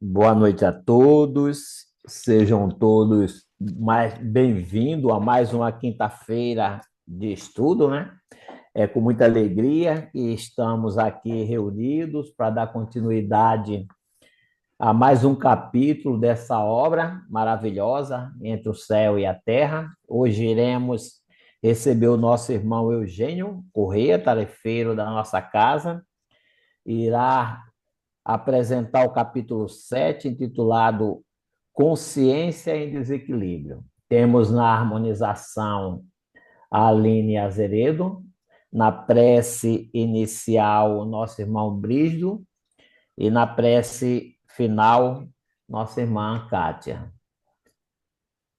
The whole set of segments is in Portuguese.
Boa noite a todos, sejam todos mais bem-vindos a mais uma quinta-feira de estudo, né? É com muita alegria que estamos aqui reunidos para dar continuidade a mais um capítulo dessa obra maravilhosa, Entre o Céu e a Terra. Hoje iremos receber o nosso irmão Eugênio Corrêa, tarefeiro da nossa casa, irá apresentar o capítulo 7, intitulado Consciência em Desequilíbrio. Temos na harmonização a Aline Azeredo, na prece inicial, o nosso irmão Brígido, e na prece final, nossa irmã Kátia.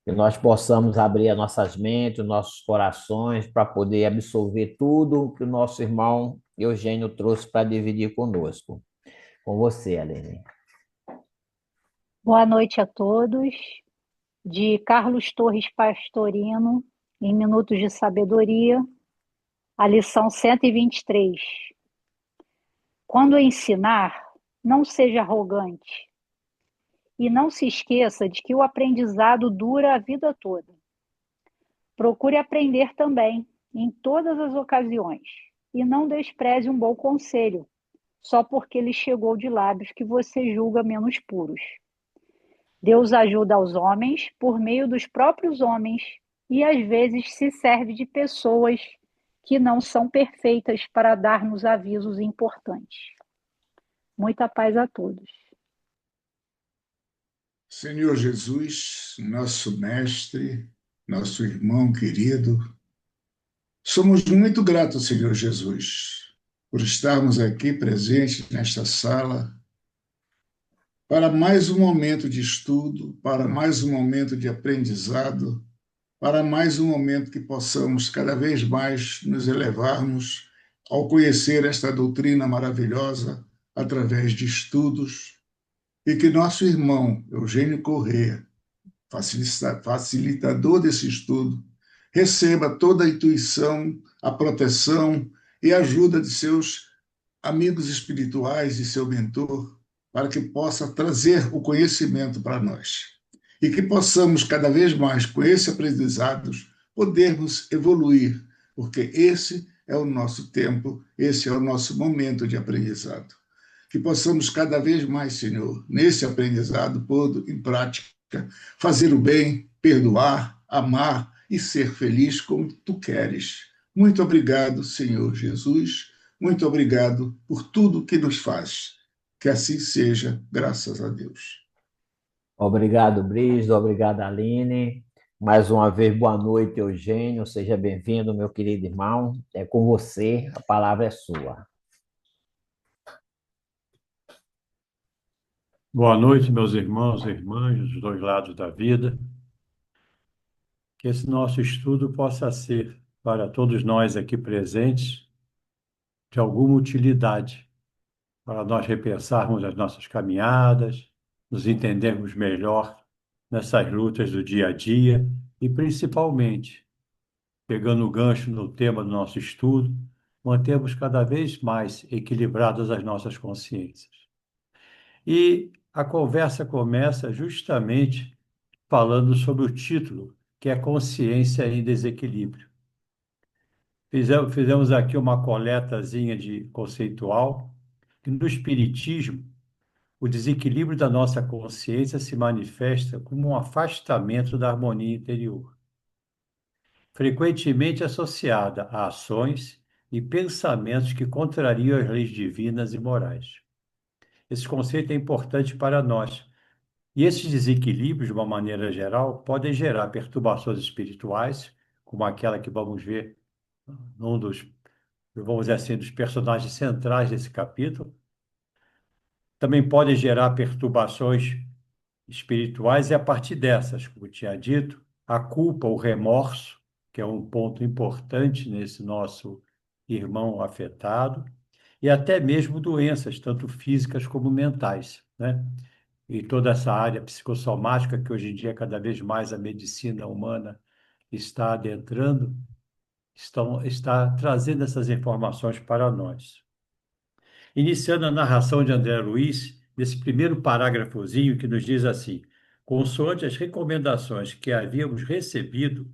Que nós possamos abrir as nossas mentes, os nossos corações, para poder absorver tudo que o nosso irmão Eugênio trouxe para dividir conosco. Com você, Aline. Boa noite a todos. De Carlos Torres Pastorino, em Minutos de Sabedoria, a lição 123. Quando ensinar, não seja arrogante e não se esqueça de que o aprendizado dura a vida toda. Procure aprender também, em todas as ocasiões, e não despreze um bom conselho, só porque ele chegou de lábios que você julga menos puros. Deus ajuda aos homens por meio dos próprios homens e às vezes se serve de pessoas que não são perfeitas para dar-nos avisos importantes. Muita paz a todos. Senhor Jesus, nosso mestre, nosso irmão querido, somos muito gratos, Senhor Jesus, por estarmos aqui presentes nesta sala para mais um momento de estudo, para mais um momento de aprendizado, para mais um momento que possamos cada vez mais nos elevarmos ao conhecer esta doutrina maravilhosa através de estudos e que nosso irmão Eugênio Corrêa, facilitador desse estudo, receba toda a intuição, a proteção e a ajuda de seus amigos espirituais e seu mentor, para que possa trazer o conhecimento para nós. E que possamos, cada vez mais, com esse aprendizado, podermos evoluir, porque esse é o nosso tempo, esse é o nosso momento de aprendizado. Que possamos cada vez mais, Senhor, nesse aprendizado, pôr em prática, fazer o bem, perdoar, amar e ser feliz como tu queres. Muito obrigado, Senhor Jesus. Muito obrigado por tudo que nos faz. Que assim seja, graças a Deus. Obrigado, Brígido. Obrigado, Aline. Mais uma vez, boa noite, Eugênio. Seja bem-vindo, meu querido irmão. É com você, a palavra é sua. Boa noite, meus irmãos e irmãs dos dois lados da vida. Que esse nosso estudo possa ser, para todos nós aqui presentes, de alguma utilidade, para nós repensarmos as nossas caminhadas, nos entendermos melhor nessas lutas do dia a dia e, principalmente, pegando o gancho no tema do nosso estudo, mantermos cada vez mais equilibradas as nossas consciências. E a conversa começa justamente falando sobre o título, que é Consciência em Desequilíbrio. Fizemos aqui uma coletazinha de conceitual, que no Espiritismo, o desequilíbrio da nossa consciência se manifesta como um afastamento da harmonia interior, frequentemente associada a ações e pensamentos que contrariam as leis divinas e morais. Esse conceito é importante para nós. E esses desequilíbrios, de uma maneira geral, podem gerar perturbações espirituais, como aquela que vamos ver num dos, vamos dizer assim, dos personagens centrais desse capítulo. Também podem gerar perturbações espirituais e a partir dessas, como eu tinha dito, a culpa, o remorso, que é um ponto importante nesse nosso irmão afetado, e até mesmo doenças, tanto físicas como mentais, né? E toda essa área psicossomática que hoje em dia cada vez mais a medicina humana está adentrando, está trazendo essas informações para nós. Iniciando a narração de André Luiz, nesse primeiro parágrafozinho que nos diz assim: consoante as recomendações que havíamos recebido,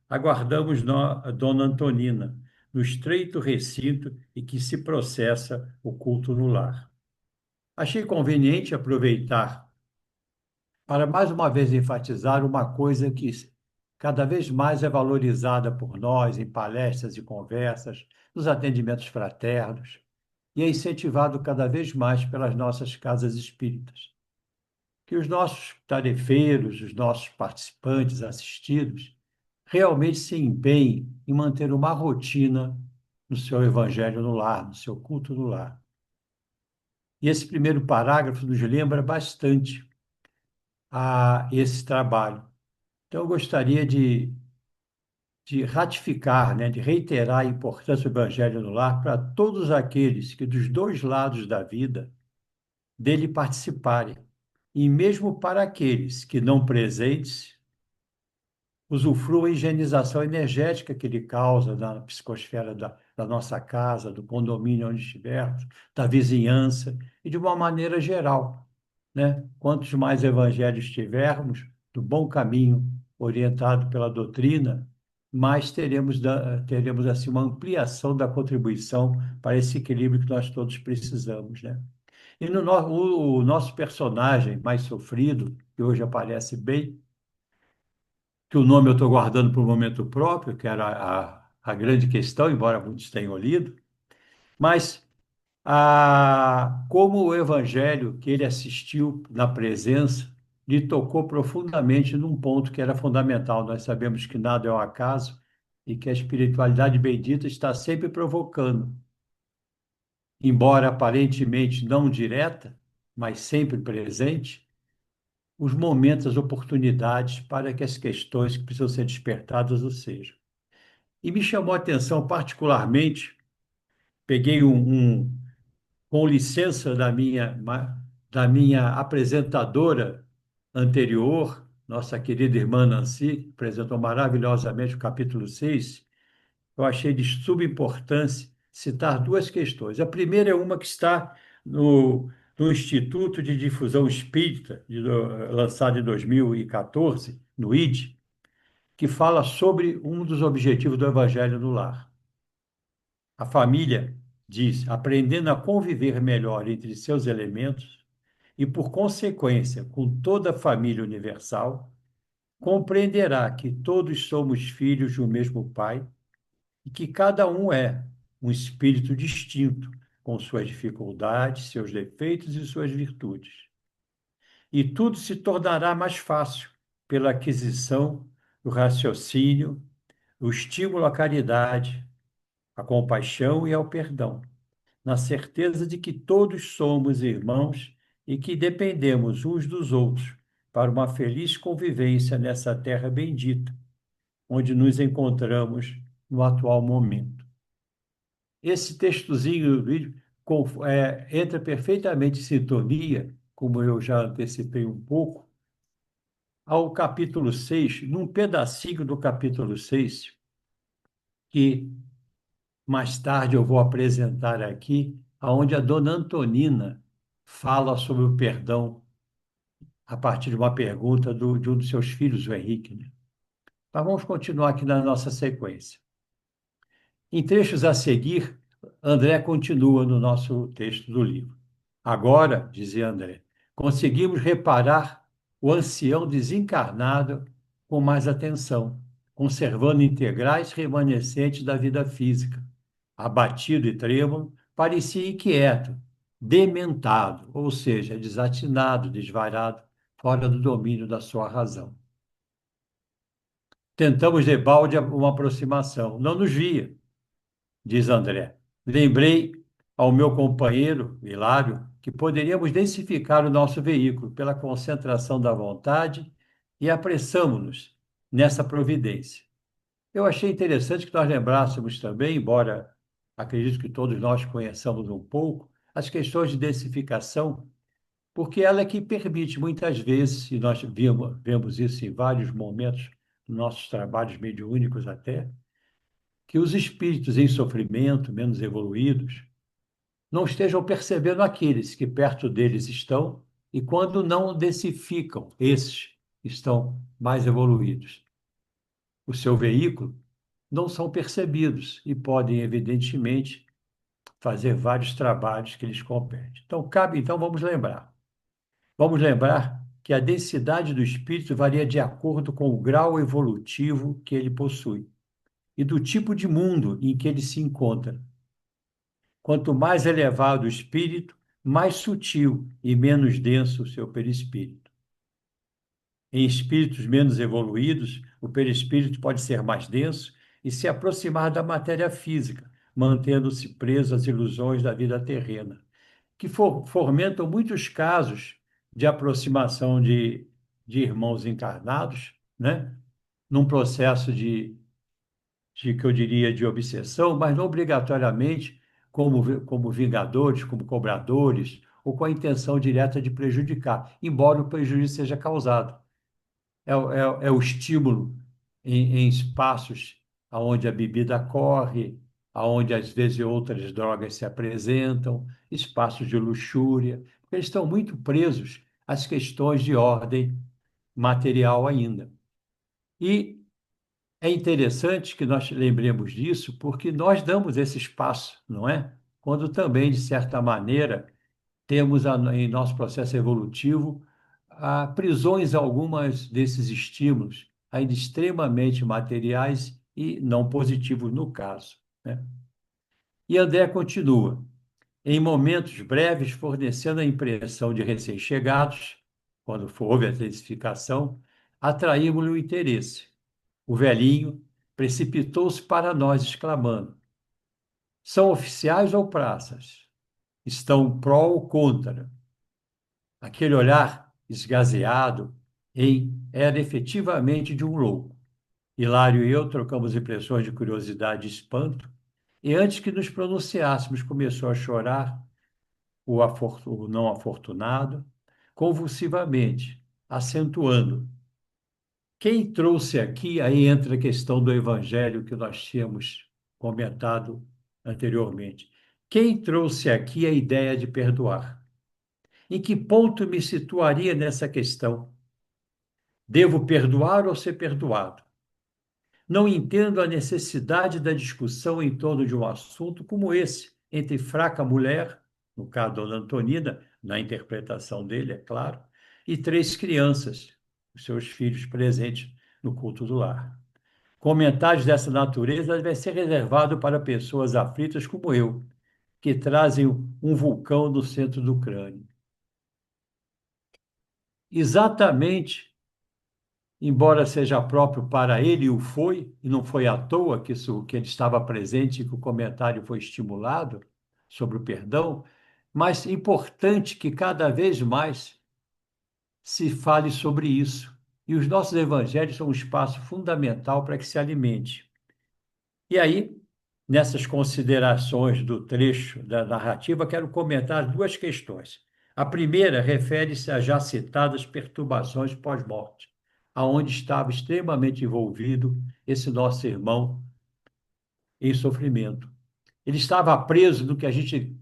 aguardamos Dona Antonina no estreito recinto em que se processa o culto no lar. Achei conveniente aproveitar para mais uma vez enfatizar uma coisa que cada vez mais é valorizada por nós em palestras e conversas, nos atendimentos fraternos, e é incentivado cada vez mais pelas nossas casas espíritas. Que os nossos tarefeiros, os nossos participantes assistidos, realmente se empenhem em manter uma rotina no seu evangelho no lar, no seu culto no lar. E esse primeiro parágrafo nos lembra bastante a esse trabalho. Então, eu gostaria de ratificar, né, de reiterar a importância do Evangelho no lar para todos aqueles que, dos dois lados da vida, dele participarem. E mesmo para aqueles que não presentes, usufruam a higienização energética que ele causa na psicosfera da nossa casa, do condomínio onde estivermos, da vizinhança e de uma maneira geral, né? Quantos mais evangelhos tivermos do bom caminho orientado pela doutrina, mais teremos assim uma ampliação da contribuição para esse equilíbrio que nós todos precisamos, né? E o nosso personagem mais sofrido, que hoje aparece bem, que o nome eu estou guardando para o momento próprio, que era a grande questão, embora muitos tenham lido, mas como o evangelho que ele assistiu na presença lhe tocou profundamente num ponto que era fundamental. Nós sabemos que nada é um acaso e que a espiritualidade bendita está sempre provocando, embora aparentemente não direta, mas sempre presente, os momentos, as oportunidades para que as questões que precisam ser despertadas o sejam. E me chamou a atenção particularmente, peguei com licença da minha apresentadora anterior, nossa querida irmã Nancy, que apresentou maravilhosamente o capítulo 6, eu achei de suma importância citar duas questões. A primeira é uma que está no Instituto de Difusão Espírita, lançado em 2014, no ID, que fala sobre um dos objetivos do Evangelho no Lar. A família, diz, aprendendo a conviver melhor entre seus elementos e, por consequência, com toda a família universal, compreenderá que todos somos filhos do mesmo Pai e que cada um é um espírito distinto, com suas dificuldades, seus defeitos e suas virtudes. E tudo se tornará mais fácil pela aquisição do raciocínio, o estímulo à caridade, à compaixão e ao perdão, na certeza de que todos somos irmãos e que dependemos uns dos outros para uma feliz convivência nessa terra bendita, onde nos encontramos no atual momento. Esse textozinho do vídeo entra perfeitamente em sintonia, como eu já antecipei um pouco, ao capítulo 6, num pedacinho do capítulo 6, que mais tarde eu vou apresentar aqui, onde a dona Antonina fala sobre o perdão a partir de uma pergunta de um dos seus filhos, o Henrique, né? Mas vamos continuar aqui na nossa sequência. Em trechos a seguir, André continua no nosso texto do livro. Agora, dizia André, conseguimos reparar o ancião desencarnado com mais atenção, conservando integrais remanescentes da vida física. Abatido e trêmulo, parecia inquieto, dementado, ou seja, desatinado, desvairado, fora do domínio da sua razão. Tentamos debalde uma aproximação. Não nos via, diz André. Lembrei ao meu companheiro, Hilário, que poderíamos densificar o nosso veículo pela concentração da vontade e apressamo-nos nessa providência. Eu achei interessante que nós lembrássemos também, embora acredito que todos nós conheçamos um pouco, as questões de densificação, porque ela é que permite muitas vezes, e nós vemos isso em vários momentos nos nossos trabalhos mediúnicos até, que os espíritos em sofrimento, menos evoluídos, não estejam percebendo aqueles que perto deles estão e quando não densificam, esses estão mais evoluídos. O seu veículo não são percebidos e podem, evidentemente, fazer vários trabalhos que lhes competem. Então vamos lembrar. Vamos lembrar que a densidade do espírito varia de acordo com o grau evolutivo que ele possui e do tipo de mundo em que ele se encontra. Quanto mais elevado o espírito, mais sutil e menos denso o seu perispírito. Em espíritos menos evoluídos, o perispírito pode ser mais denso e se aproximar da matéria física, mantendo-se preso às ilusões da vida terrena, que fomentam muitos casos de aproximação de irmãos encarnados, né? Num processo de que eu diria de obsessão, mas não obrigatoriamente como vingadores, como cobradores, ou com a intenção direta de prejudicar, embora o prejuízo seja causado. É o estímulo em espaços onde a bebida corre, onde às vezes outras drogas se apresentam, espaços de luxúria, porque eles estão muito presos às questões de ordem material ainda. E é interessante que nós lembremos disso, porque nós damos esse espaço, não é? Quando também, de certa maneira, temos em nosso processo evolutivo prisões algumas desses estímulos, ainda extremamente materiais e não positivos no caso, né? E André continua, em momentos breves, fornecendo a impressão de recém-chegados, quando houve a intensificação, atraímos-lhe o interesse. O velhinho precipitou-se para nós, exclamando: são oficiais ou praças? Estão pró ou contra? Aquele olhar esgazeado era efetivamente de um louco. Hilário e eu trocamos impressões de curiosidade e espanto, e antes que nos pronunciássemos, começou a chorar o não afortunado, convulsivamente, acentuando. Quem trouxe aqui, aí entra a questão do evangelho que nós tínhamos comentado anteriormente. Quem trouxe aqui a ideia de perdoar? Em que ponto me situaria nessa questão? Devo perdoar ou ser perdoado? Não entendo a necessidade da discussão em torno de um assunto como esse, entre fraca mulher, no caso Dona Antonina, na interpretação dele, é claro, e três crianças, os seus filhos presentes no culto do lar. Comentários dessa natureza devem ser reservados para pessoas aflitas como eu, que trazem um vulcão no centro do crânio. Exatamente, embora seja próprio para ele, o foi, e não foi à toa que ele estava presente e que o comentário foi estimulado sobre o perdão, mas importante que cada vez mais se fale sobre isso. E os nossos evangelhos são um espaço fundamental para que se alimente. E aí, nessas considerações do trecho da narrativa, quero comentar duas questões. A primeira refere-se às já citadas perturbações pós-morte, aonde estava extremamente envolvido esse nosso irmão em sofrimento. Ele estava preso no que a gente,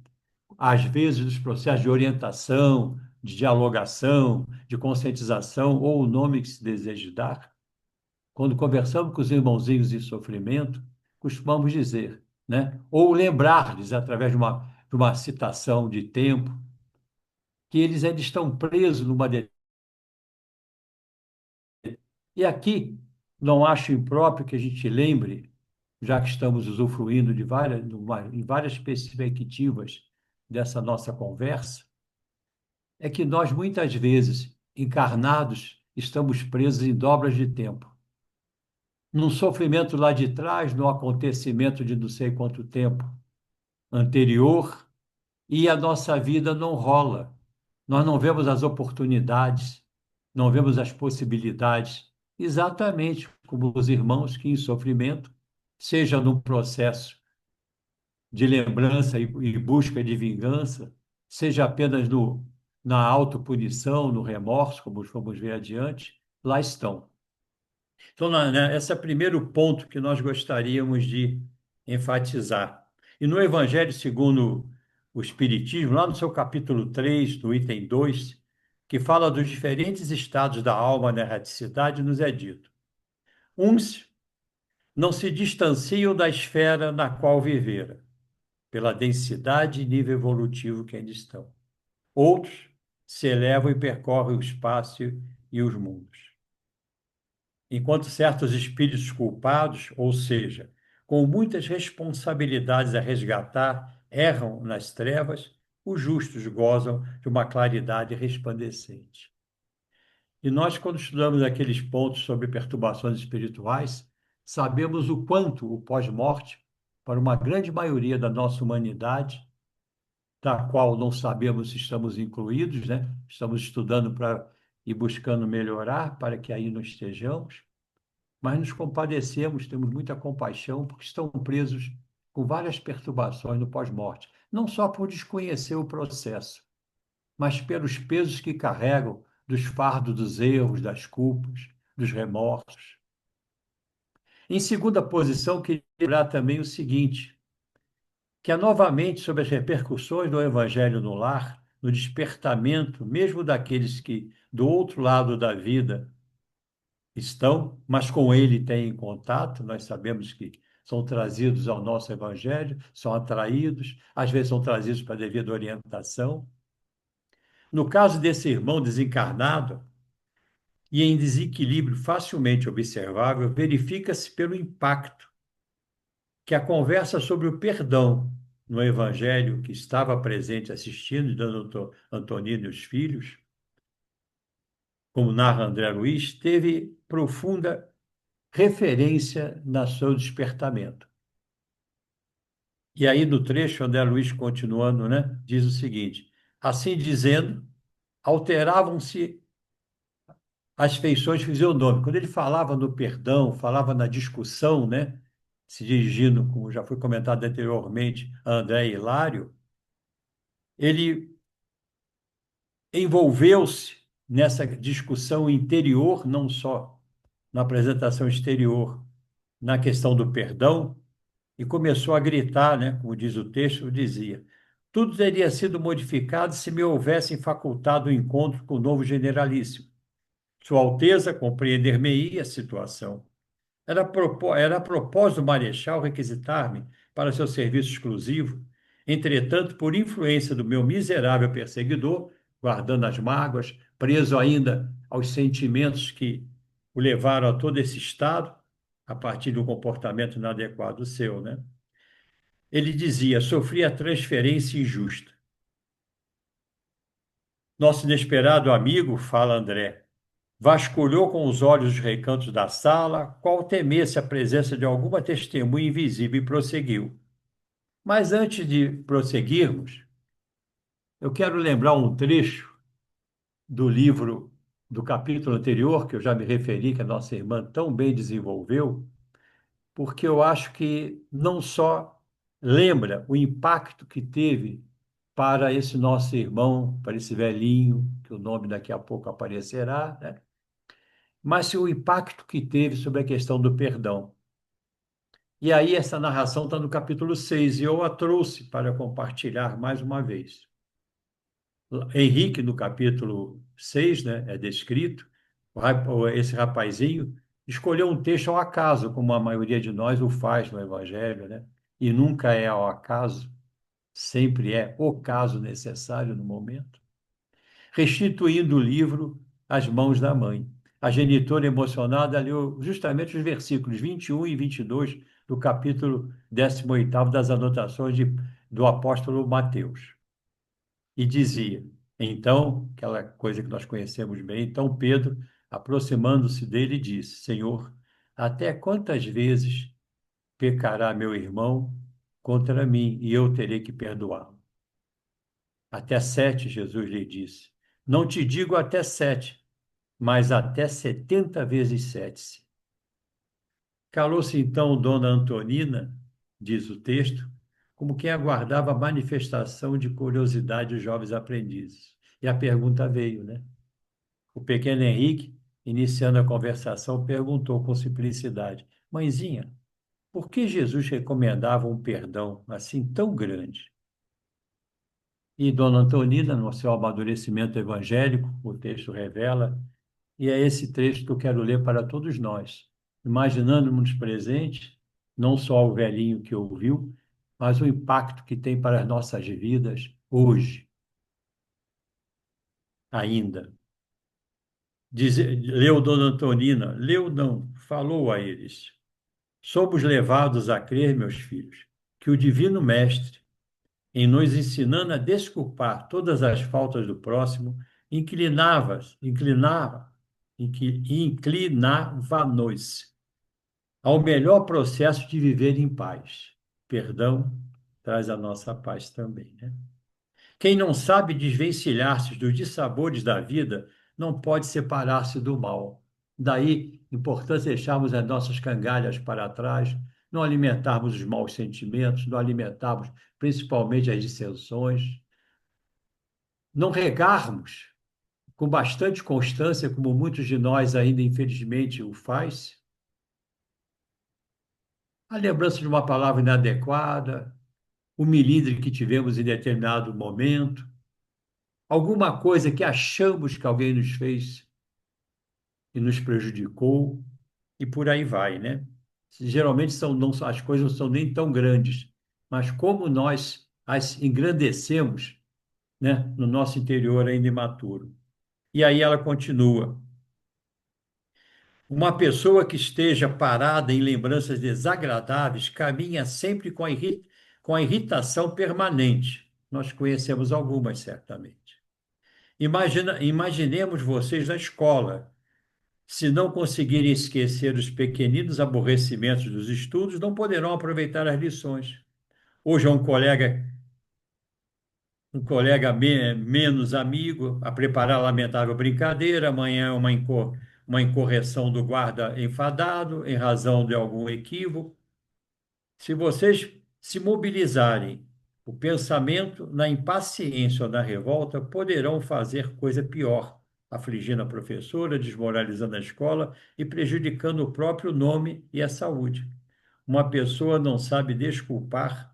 às vezes, nos processos de orientação, de dialogação, de conscientização, ou o nome que se deseja dar. Quando conversamos com os irmãozinhos em sofrimento, costumamos dizer, né? Ou lembrar-lhes, através de uma citação de tempo, que eles ainda estão presos numa. E aqui, não acho impróprio que a gente lembre, já que estamos usufruindo em várias perspectivas dessa nossa conversa, é que nós, muitas vezes, encarnados, estamos presos em dobras de tempo. Num sofrimento lá de trás, no acontecimento de não sei quanto tempo anterior, e a nossa vida não rola. Nós não vemos as oportunidades, não vemos as possibilidades, exatamente como os irmãos que em sofrimento, seja num processo de lembrança e busca de vingança, seja apenas na autopunição, no remorso, como vamos ver adiante, lá estão. Então, esse é o primeiro ponto que nós gostaríamos de enfatizar. E no Evangelho segundo o Espiritismo, lá no seu capítulo 3, no item 2, que fala dos diferentes estados da alma na erraticidade, nos é dito: uns não se distanciam da esfera na qual viveram, pela densidade e nível evolutivo que ainda estão. Outros se elevam e percorrem o espaço e os mundos. Enquanto certos espíritos culpados, ou seja, com muitas responsabilidades a resgatar, erram nas trevas, os justos gozam de uma claridade resplandecente. E nós, quando estudamos aqueles pontos sobre perturbações espirituais, sabemos o quanto o pós-morte, para uma grande maioria da nossa humanidade, da qual não sabemos se estamos incluídos, né? Estamos estudando para ir buscando melhorar, para que aí não estejamos, mas nos compadecemos, temos muita compaixão, porque estão presos com várias perturbações no pós-morte, não só por desconhecer o processo, mas pelos pesos que carregam dos fardos dos erros, das culpas, dos remorsos. Em segunda posição, queria lembrar também o seguinte, que é novamente sobre as repercussões do Evangelho no lar, no despertamento, mesmo daqueles que, do outro lado da vida, estão, mas com ele têm contato, nós sabemos que são trazidos ao nosso Evangelho, são atraídos, às vezes são trazidos para a devida orientação. No caso desse irmão desencarnado, e em desequilíbrio facilmente observável, verifica-se pelo impacto que a conversa sobre o perdão no Evangelho, que estava presente assistindo, dando Antonino e os filhos, como narra André Luiz, teve profunda referência no seu despertamento. E aí, no trecho, André Luiz, continuando, né, diz o seguinte: assim dizendo, alteravam-se as feições fisionômicas. Quando ele falava no perdão, falava na discussão, né, se dirigindo, como já foi comentado anteriormente, a André Hilário, ele envolveu-se nessa discussão interior, não só na apresentação exterior, na questão do perdão, e começou a gritar, né, como diz o texto, dizia: tudo teria sido modificado se me houvessem facultado o encontro com o novo generalíssimo. Sua Alteza compreender-me-ia a situação. Era a propósito do Marechal requisitar-me para seu serviço exclusivo. Entretanto, por influência do meu miserável perseguidor, guardando as mágoas, preso ainda aos sentimentos que o levaram a todo esse estado, a partir do comportamento inadequado seu, né? Ele dizia: sofri a transferência injusta. Nosso inesperado amigo, fala André, vasculhou com os olhos os recantos da sala, qual temesse a presença de alguma testemunha invisível, e prosseguiu. Mas antes de prosseguirmos, eu quero lembrar um trecho do livro, do capítulo anterior, que eu já me referi, que a nossa irmã tão bem desenvolveu, porque eu acho que não só lembra o impacto que teve para esse nosso irmão, para esse velhinho, que o nome daqui a pouco aparecerá, né? Mas o impacto que teve sobre a questão do perdão. E aí essa narração está no capítulo 6, e eu a trouxe para compartilhar mais uma vez. Henrique, no capítulo 6, né, é descrito, esse rapazinho escolheu um texto ao acaso, como a maioria de nós o faz no Evangelho, né? E nunca é ao acaso, sempre é o caso necessário no momento, restituindo o livro às mãos da mãe. A genitora emocionada leu justamente os versículos 21 e 22 do capítulo 18º das anotações do apóstolo Mateus. E dizia, então, aquela coisa que nós conhecemos bem, então Pedro, aproximando-se dele, disse: Senhor, até quantas vezes pecará meu irmão contra mim e eu terei que perdoá-lo? Até 7, Jesus lhe disse. Não te digo até 7, mas até 70 vezes 7. Calou-se então Dona Antonina, diz o texto, como quem aguardava a manifestação de curiosidade dos jovens aprendizes. E a pergunta veio, né? O pequeno Henrique, iniciando a conversação, perguntou com simplicidade: Mãezinha, por que Jesus recomendava um perdão assim tão grande? e Dona Antonina, no seu amadurecimento evangélico, o texto revela, e é esse trecho que eu quero ler para todos nós, imaginando-nos presentes, não só o velhinho que ouviu, mas o impacto que tem para as nossas vidas hoje, ainda. Leu Dona Antonina, leu não, falou a eles. Somos levados a crer, meus filhos, que o Divino Mestre, em nos ensinando a desculpar todas as faltas do próximo, inclinava-nos ao melhor processo de viver em paz. Perdão traz a nossa paz também, né? Quem não sabe desvencilhar-se dos dissabores da vida não pode separar-se do mal. Daí, importância deixarmos as nossas cangalhas para trás, não alimentarmos os maus sentimentos, não alimentarmos principalmente as dissensões, não regarmos com bastante constância, como muitos de nós ainda infelizmente o faz, a lembrança de uma palavra inadequada, o milindre que tivemos em determinado momento, alguma coisa que achamos que alguém nos fez e nos prejudicou, e por aí vai, né? Geralmente as coisas não são nem tão grandes, mas como nós as engrandecemos, né, no nosso interior ainda imaturo. E aí ela continua. Uma pessoa que esteja parada em lembranças desagradáveis caminha sempre com a irritação permanente. Nós conhecemos algumas, certamente. Imaginemos vocês na escola. Se não conseguirem esquecer os pequeninos aborrecimentos dos estudos, não poderão aproveitar as lições. Hoje é menos amigo a preparar a lamentável brincadeira, amanhã é uma incorreção do guarda enfadado em razão de algum equívoco. Se vocês se mobilizarem o pensamento na impaciência ou na revolta, poderão fazer coisa pior, afligindo a professora, desmoralizando a escola e prejudicando o próprio nome e a saúde. Uma pessoa não sabe desculpar,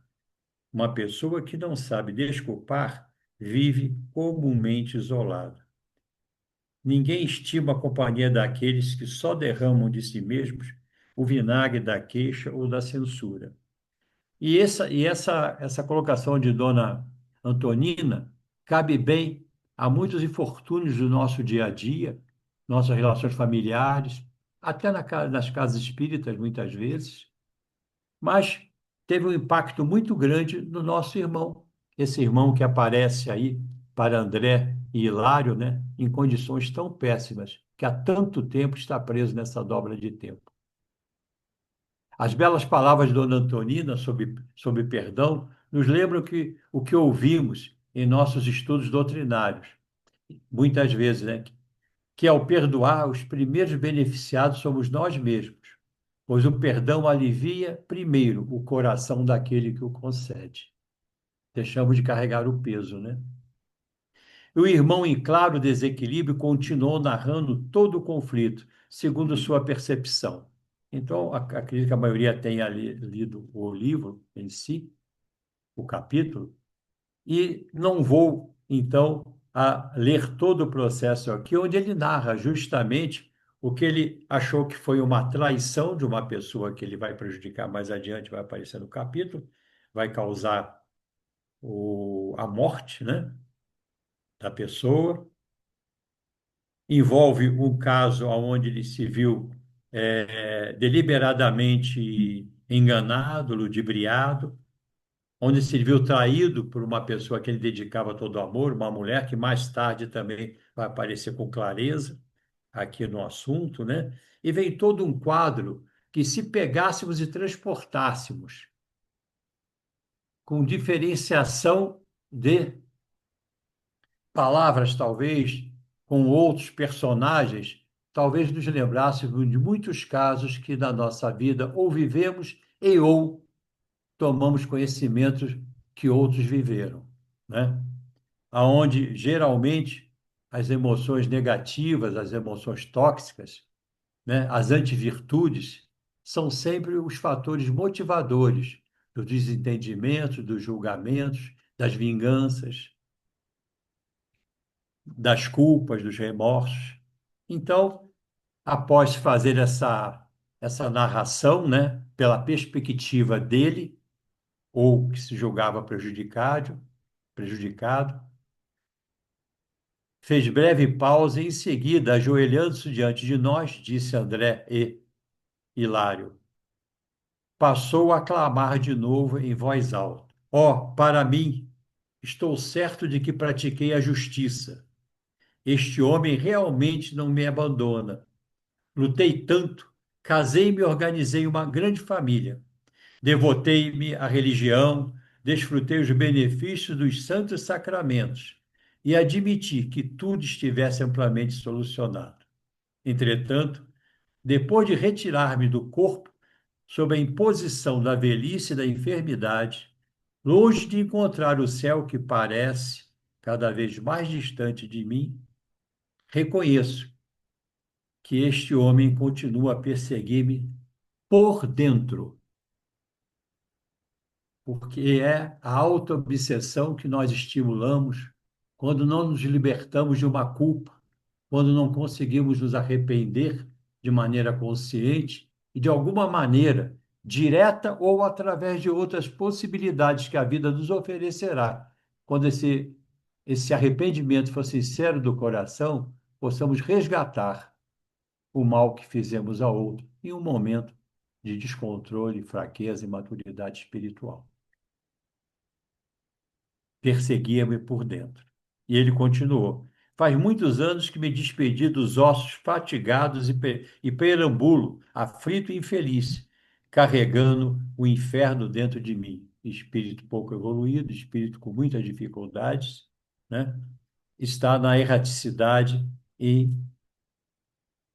uma pessoa que não sabe desculpar vive comumente isolada. Ninguém estima a companhia daqueles que só derramam de si mesmos o vinagre da queixa ou da censura. Essa colocação de Dona Antonina cabe bem a muitos infortúnios do nosso dia a dia, nossas relações familiares, até nas casas espíritas, muitas vezes, mas teve um impacto muito grande no nosso irmão, esse irmão que aparece aí para André e Hilário, né, em condições tão péssimas, que há tanto tempo está preso nessa dobra de tempo. As belas palavras de Dona Antonina sobre perdão nos lembram que o que ouvimos em nossos estudos doutrinários, muitas vezes, né? Que ao perdoar, os primeiros beneficiados somos nós mesmos, pois o perdão alivia primeiro o coração daquele que o concede. Deixamos de carregar o peso, né? O irmão, em claro desequilíbrio, continuou narrando todo o conflito, segundo sua percepção. Então, acredito que a maioria tenha lido o livro em si, o capítulo, e não vou, então, a ler todo o processo aqui, onde ele narra justamente o que ele achou que foi uma traição de uma pessoa que ele vai prejudicar mais adiante, vai aparecer no capítulo, vai causar a morte, né, da pessoa. Envolve um caso onde ele se viu deliberadamente enganado, ludibriado, onde se viu traído por uma pessoa que ele dedicava todo o amor, uma mulher que mais tarde também vai aparecer com clareza aqui no assunto, né? E vem todo um quadro que, se pegássemos e transportássemos com diferenciação de palavras, talvez, com outros personagens, talvez nos lembrássemos de muitos casos que na nossa vida ou vivemos ou tomamos conhecimentos que outros viveram, né? Aonde geralmente as emoções negativas, as emoções tóxicas, né, as antivirtudes, são sempre os fatores motivadores dos desentendimentos, dos julgamentos, das vinganças, das culpas, dos remorsos. Então, após fazer essa narração, né, pela perspectiva dele, ou que se julgava prejudicado, fez breve pausa e, em seguida, ajoelhando-se diante de nós, disse André e Hilário. Passou a clamar de novo em voz alta: Ó, para mim, estou certo de que pratiquei a justiça. Este homem realmente não me abandona. Lutei tanto, casei-me e organizei uma grande família. Devotei-me à religião, desfrutei os benefícios dos santos sacramentos e admiti que tudo estivesse amplamente solucionado. Entretanto, depois de retirar-me do corpo, sob a imposição da velhice e da enfermidade, longe de encontrar o céu que parece cada vez mais distante de mim, reconheço que este homem continua a perseguir-me por dentro, porque é a autoobsessão que nós estimulamos quando não nos libertamos de uma culpa, quando não conseguimos nos arrepender de maneira consciente e, de alguma maneira, direta ou através de outras possibilidades que a vida nos oferecerá, quando esse arrependimento for sincero do coração, possamos resgatar o mal que fizemos a outro em um momento de descontrole, fraqueza e maturidade espiritual. Perseguia-me por dentro. E ele continuou: Faz muitos anos que me despedi dos ossos fatigados e perambulo, aflito e infeliz, carregando o inferno dentro de mim. Espírito pouco evoluído, espírito com muitas dificuldades, né? Está na erraticidade e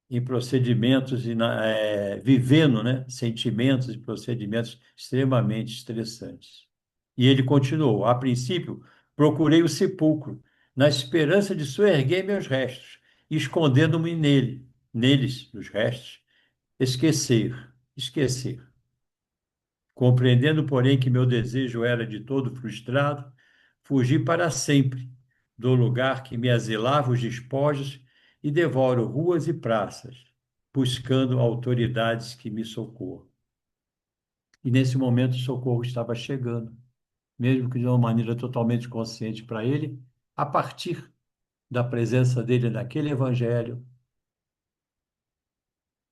em procedimentos, vivendo, né, sentimentos e procedimentos extremamente estressantes. E ele continuou: a princípio, procurei o sepulcro, na esperança de soerguer meus restos, e escondendo-me neles, nos restos, esquecer. Compreendendo, porém, que meu desejo era de todo frustrado, fugi para sempre do lugar que me asilava os despojos e devoro ruas e praças, buscando autoridades que me socorram. E nesse momento o socorro estava chegando, mesmo que de uma maneira totalmente consciente para ele, a partir da presença dele naquele evangelho,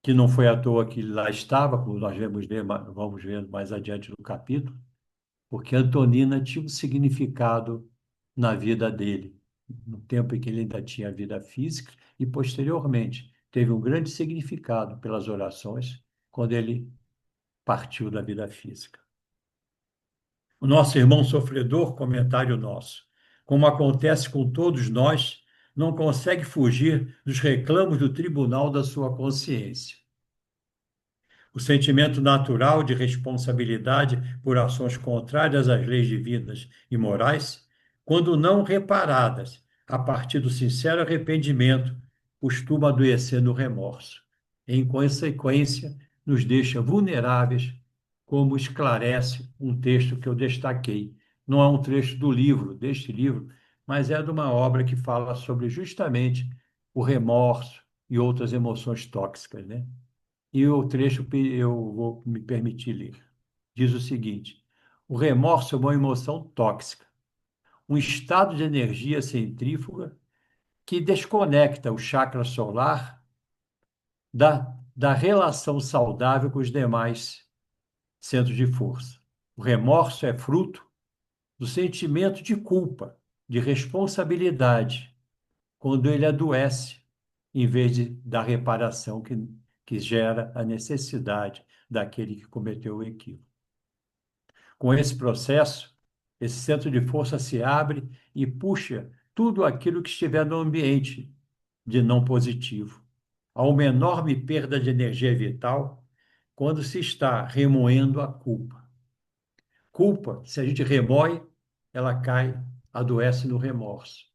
que não foi à toa que lá estava, como nós vamos ver mais adiante no capítulo, porque Antonina tinha um significado na vida dele, no tempo em que ele ainda tinha vida física, e posteriormente teve um grande significado pelas orações quando ele partiu da vida física. O nosso irmão sofredor, comentário nosso, como acontece com todos nós, não consegue fugir dos reclamos do tribunal da sua consciência. O sentimento natural de responsabilidade por ações contrárias às leis divinas e morais, quando não reparadas a partir do sincero arrependimento, costuma adoecer no remorso. Em consequência, nos deixa vulneráveis, como esclarece um texto que eu destaquei. Não é um trecho deste livro, mas é de uma obra que fala sobre justamente o remorso e outras emoções tóxicas, né? E o trecho eu vou me permitir ler. Diz o seguinte: o remorso é uma emoção tóxica, um estado de energia centrífuga que desconecta o chakra solar da relação saudável com os demais centros de força. O remorso é fruto do sentimento de culpa, de responsabilidade, quando ele adoece, em vez da reparação que gera a necessidade daquele que cometeu o equívoco. Com esse processo, esse centro de força se abre e puxa tudo aquilo que estiver no ambiente de não positivo. Há uma enorme perda de energia vital quando se está remoendo a culpa. Culpa, se a gente remoe, ela cai, adoece no remorso.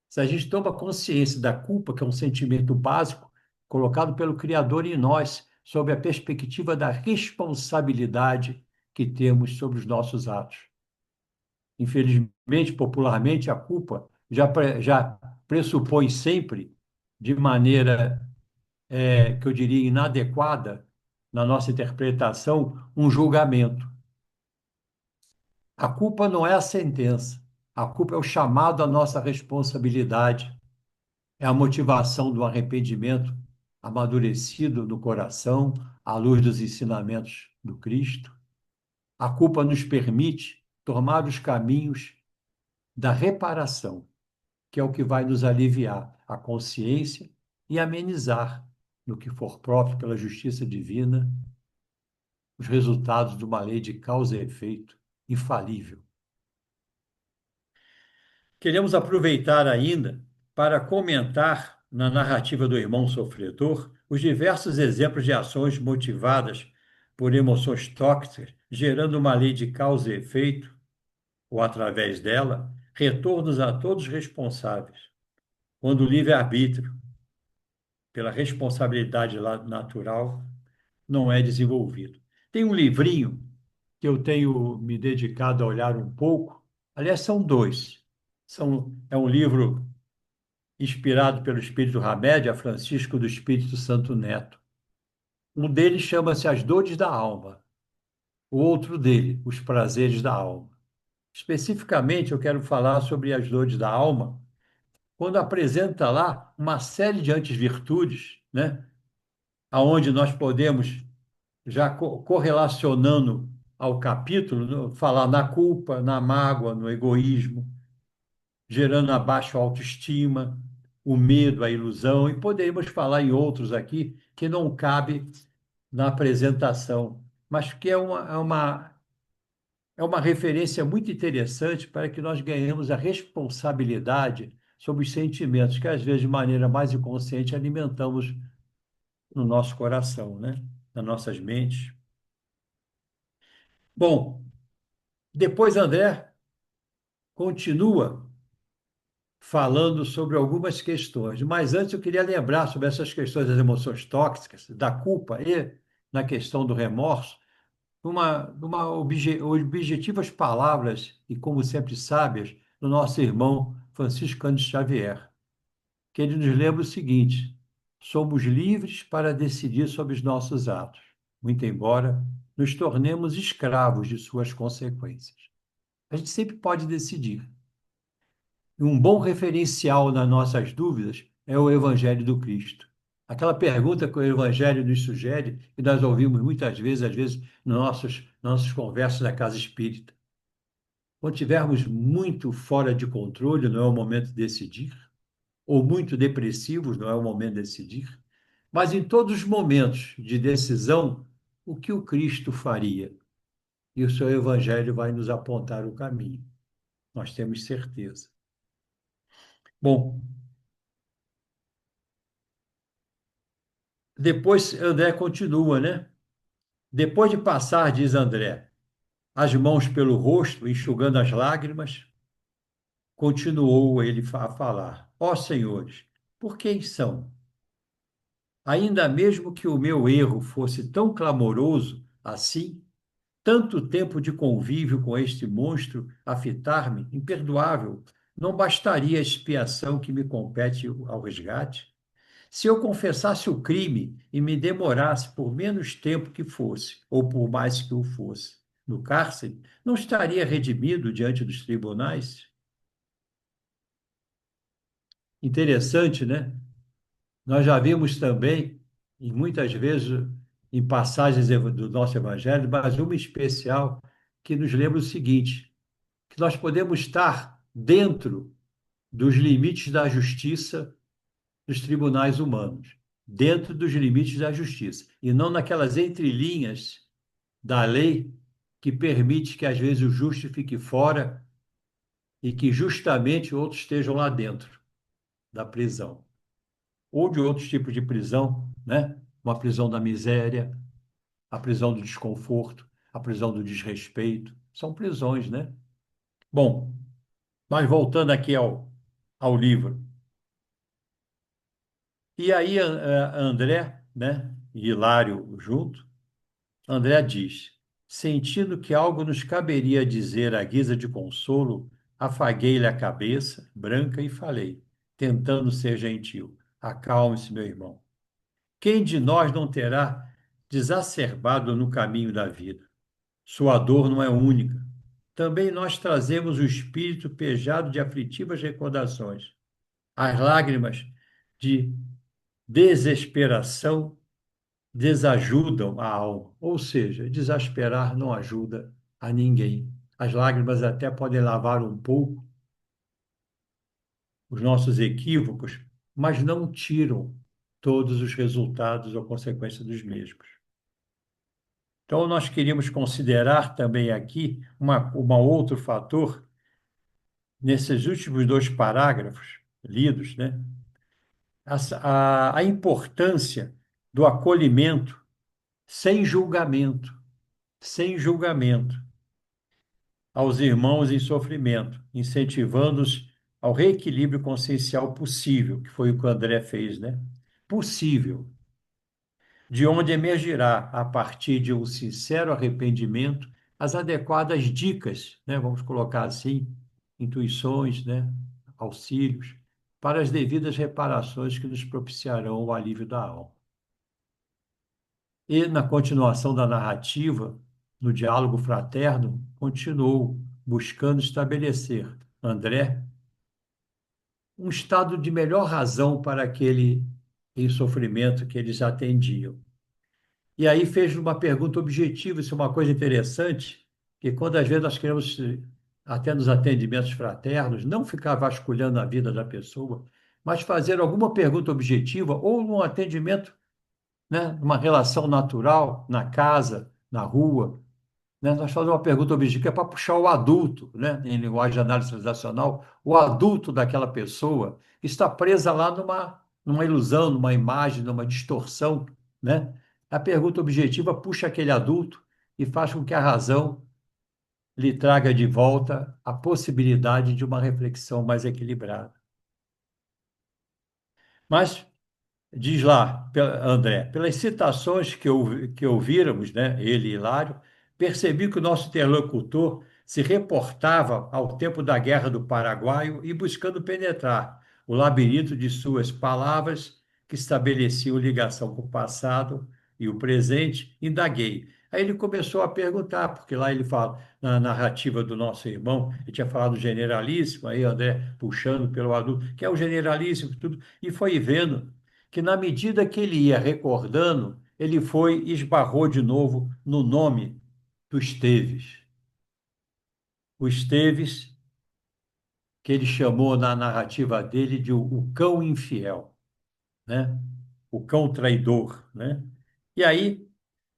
Se a gente toma consciência da culpa, que é um sentimento básico, colocado pelo Criador em nós, sob a perspectiva da responsabilidade que temos sobre os nossos atos. Infelizmente, popularmente, a culpa já pressupõe sempre, de maneira, que eu diria, inadequada, na nossa interpretação, um julgamento. A culpa não é a sentença, a culpa é o chamado à nossa responsabilidade, é a motivação do arrependimento amadurecido no coração, à luz dos ensinamentos do Cristo. A culpa nos permite tomar os caminhos da reparação, que é o que vai nos aliviar a consciência e amenizar, no que for próprio pela justiça divina, os resultados de uma lei de causa e efeito infalível. Queremos aproveitar ainda para comentar na narrativa do irmão sofredor os diversos exemplos de ações motivadas por emoções tóxicas, gerando uma lei de causa e efeito, ou através dela, retornos a todos os responsáveis, quando o livre-arbítrio, pela responsabilidade natural, não é desenvolvido. Tem um livrinho que eu tenho me dedicado a olhar um pouco, aliás, são dois. É um livro inspirado pelo Espírito Hamed, a Francisco do Espírito Santo Neto. Um deles chama-se As Dores da Alma, o outro dele, Os Prazeres da Alma. Especificamente, eu quero falar sobre as dores da alma, quando apresenta lá uma série de antivirtudes, né? Aonde nós podemos, já correlacionando ao capítulo, falar na culpa, na mágoa, no egoísmo, gerando a baixa autoestima, o medo, a ilusão, e poderíamos falar em outros aqui que não cabe na apresentação, mas que é uma referência muito interessante para que nós ganhemos a responsabilidade sobre os sentimentos que, às vezes, de maneira mais inconsciente, alimentamos no nosso coração, né? Nas nossas mentes. Bom, depois André continua falando sobre algumas questões, mas antes eu queria lembrar sobre essas questões das emoções tóxicas, da culpa e na questão do remorso, objetivas palavras e, como sempre, sábias do nosso irmão Francisco Cândido Xavier, que ele nos lembra o seguinte: somos livres para decidir sobre os nossos atos, muito embora nos tornemos escravos de suas consequências. A gente sempre pode decidir. E um bom referencial nas nossas dúvidas é o Evangelho do Cristo. Aquela pergunta que o Evangelho nos sugere, que nós ouvimos muitas vezes, às vezes, nas nossas conversas na casa espírita. Quando estivermos muito fora de controle, não é o momento de decidir, ou muito depressivos, não é o momento de decidir, mas em todos os momentos de decisão, o que o Cristo faria? E o seu Evangelho vai nos apontar o caminho. Nós temos certeza. Bom, depois André continua, né? Depois de passar, diz André, as mãos pelo rosto, enxugando as lágrimas, continuou ele a falar: ó senhores, por quem são? Ainda mesmo que o meu erro fosse tão clamoroso assim, tanto tempo de convívio com este monstro a fitar-me, imperdoável, não bastaria a expiação que me compete ao resgate? Se eu confessasse o crime e me demorasse por menos tempo que fosse, ou por mais que o fosse, no cárcere, não estaria redimido diante dos tribunais? Interessante, né? Nós já vimos também, e muitas vezes em passagens do nosso Evangelho, mas uma especial, que nos lembra o seguinte: que nós podemos estar dentro dos limites da justiça dos tribunais humanos, dentro dos limites da justiça, e não naquelas entrelinhas da lei que permite que, às vezes, o justo fique fora e que justamente outros estejam lá dentro da prisão. Ou de outros tipos de prisão, né? Uma prisão da miséria, a prisão do desconforto, a prisão do desrespeito. São prisões, né? Bom, mas voltando aqui ao livro. E aí, André, né? E Hilário junto, André diz: sentindo que algo nos caberia dizer à guisa de consolo, afaguei-lhe a cabeça branca e falei: tentando ser gentil. Acalme-se, meu irmão. Quem de nós não terá desacerbado no caminho da vida? Sua dor não é única. Também nós trazemos o espírito pejado de aflitivas recordações. As lágrimas de desesperação desajudam a alma, ou seja, desesperar não ajuda a ninguém. As lágrimas até podem lavar um pouco os nossos equívocos, mas não tiram todos os resultados ou consequências dos mesmos. Então, nós queríamos considerar também aqui uma outro fator, nesses últimos dois parágrafos lidos, né? A importância do acolhimento sem julgamento, sem julgamento, aos irmãos em sofrimento, incentivando-os ao reequilíbrio consciencial possível, que foi o que o André fez, né? Possível, de onde emergirá, a partir de um sincero arrependimento, as adequadas dicas, né? Vamos colocar assim, intuições, né? Auxílios, para as devidas reparações que nos propiciarão o alívio da alma. E, na continuação da narrativa, no diálogo fraterno, continuou buscando estabelecer, André, um estado de melhor razão para aquele em sofrimento que eles atendiam. E aí fez uma pergunta objetiva, isso é uma coisa interessante, que quando às vezes nós queremos, até nos atendimentos fraternos, não ficar vasculhando a vida da pessoa, mas fazer alguma pergunta objetiva ou num atendimento, né, numa relação natural, na casa, na rua, né? Nós fazemos uma pergunta objetiva que é para puxar o adulto, né, em linguagem de análise transacional, o adulto daquela pessoa está presa lá numa ilusão, numa imagem, numa distorção, né? A pergunta objetiva puxa aquele adulto e faz com que a razão lhe traga de volta a possibilidade de uma reflexão mais equilibrada. Mas diz lá, André, pelas citações que ouvíramos, né, ele e Hilário, percebi que o nosso interlocutor se reportava ao tempo da Guerra do Paraguaio e buscando penetrar o labirinto de suas palavras que estabeleciam ligação com o passado e o presente, indaguei. Aí ele começou a perguntar, porque lá ele fala, na narrativa do nosso irmão, ele tinha falado do generalíssimo, aí André puxando pelo adulto, que é o generalíssimo, tudo, e foi vendo que na medida que ele ia recordando, ele foi e esbarrou de novo no nome do Esteves. O Esteves, que ele chamou na narrativa dele de o cão infiel, né? O cão traidor, né? E aí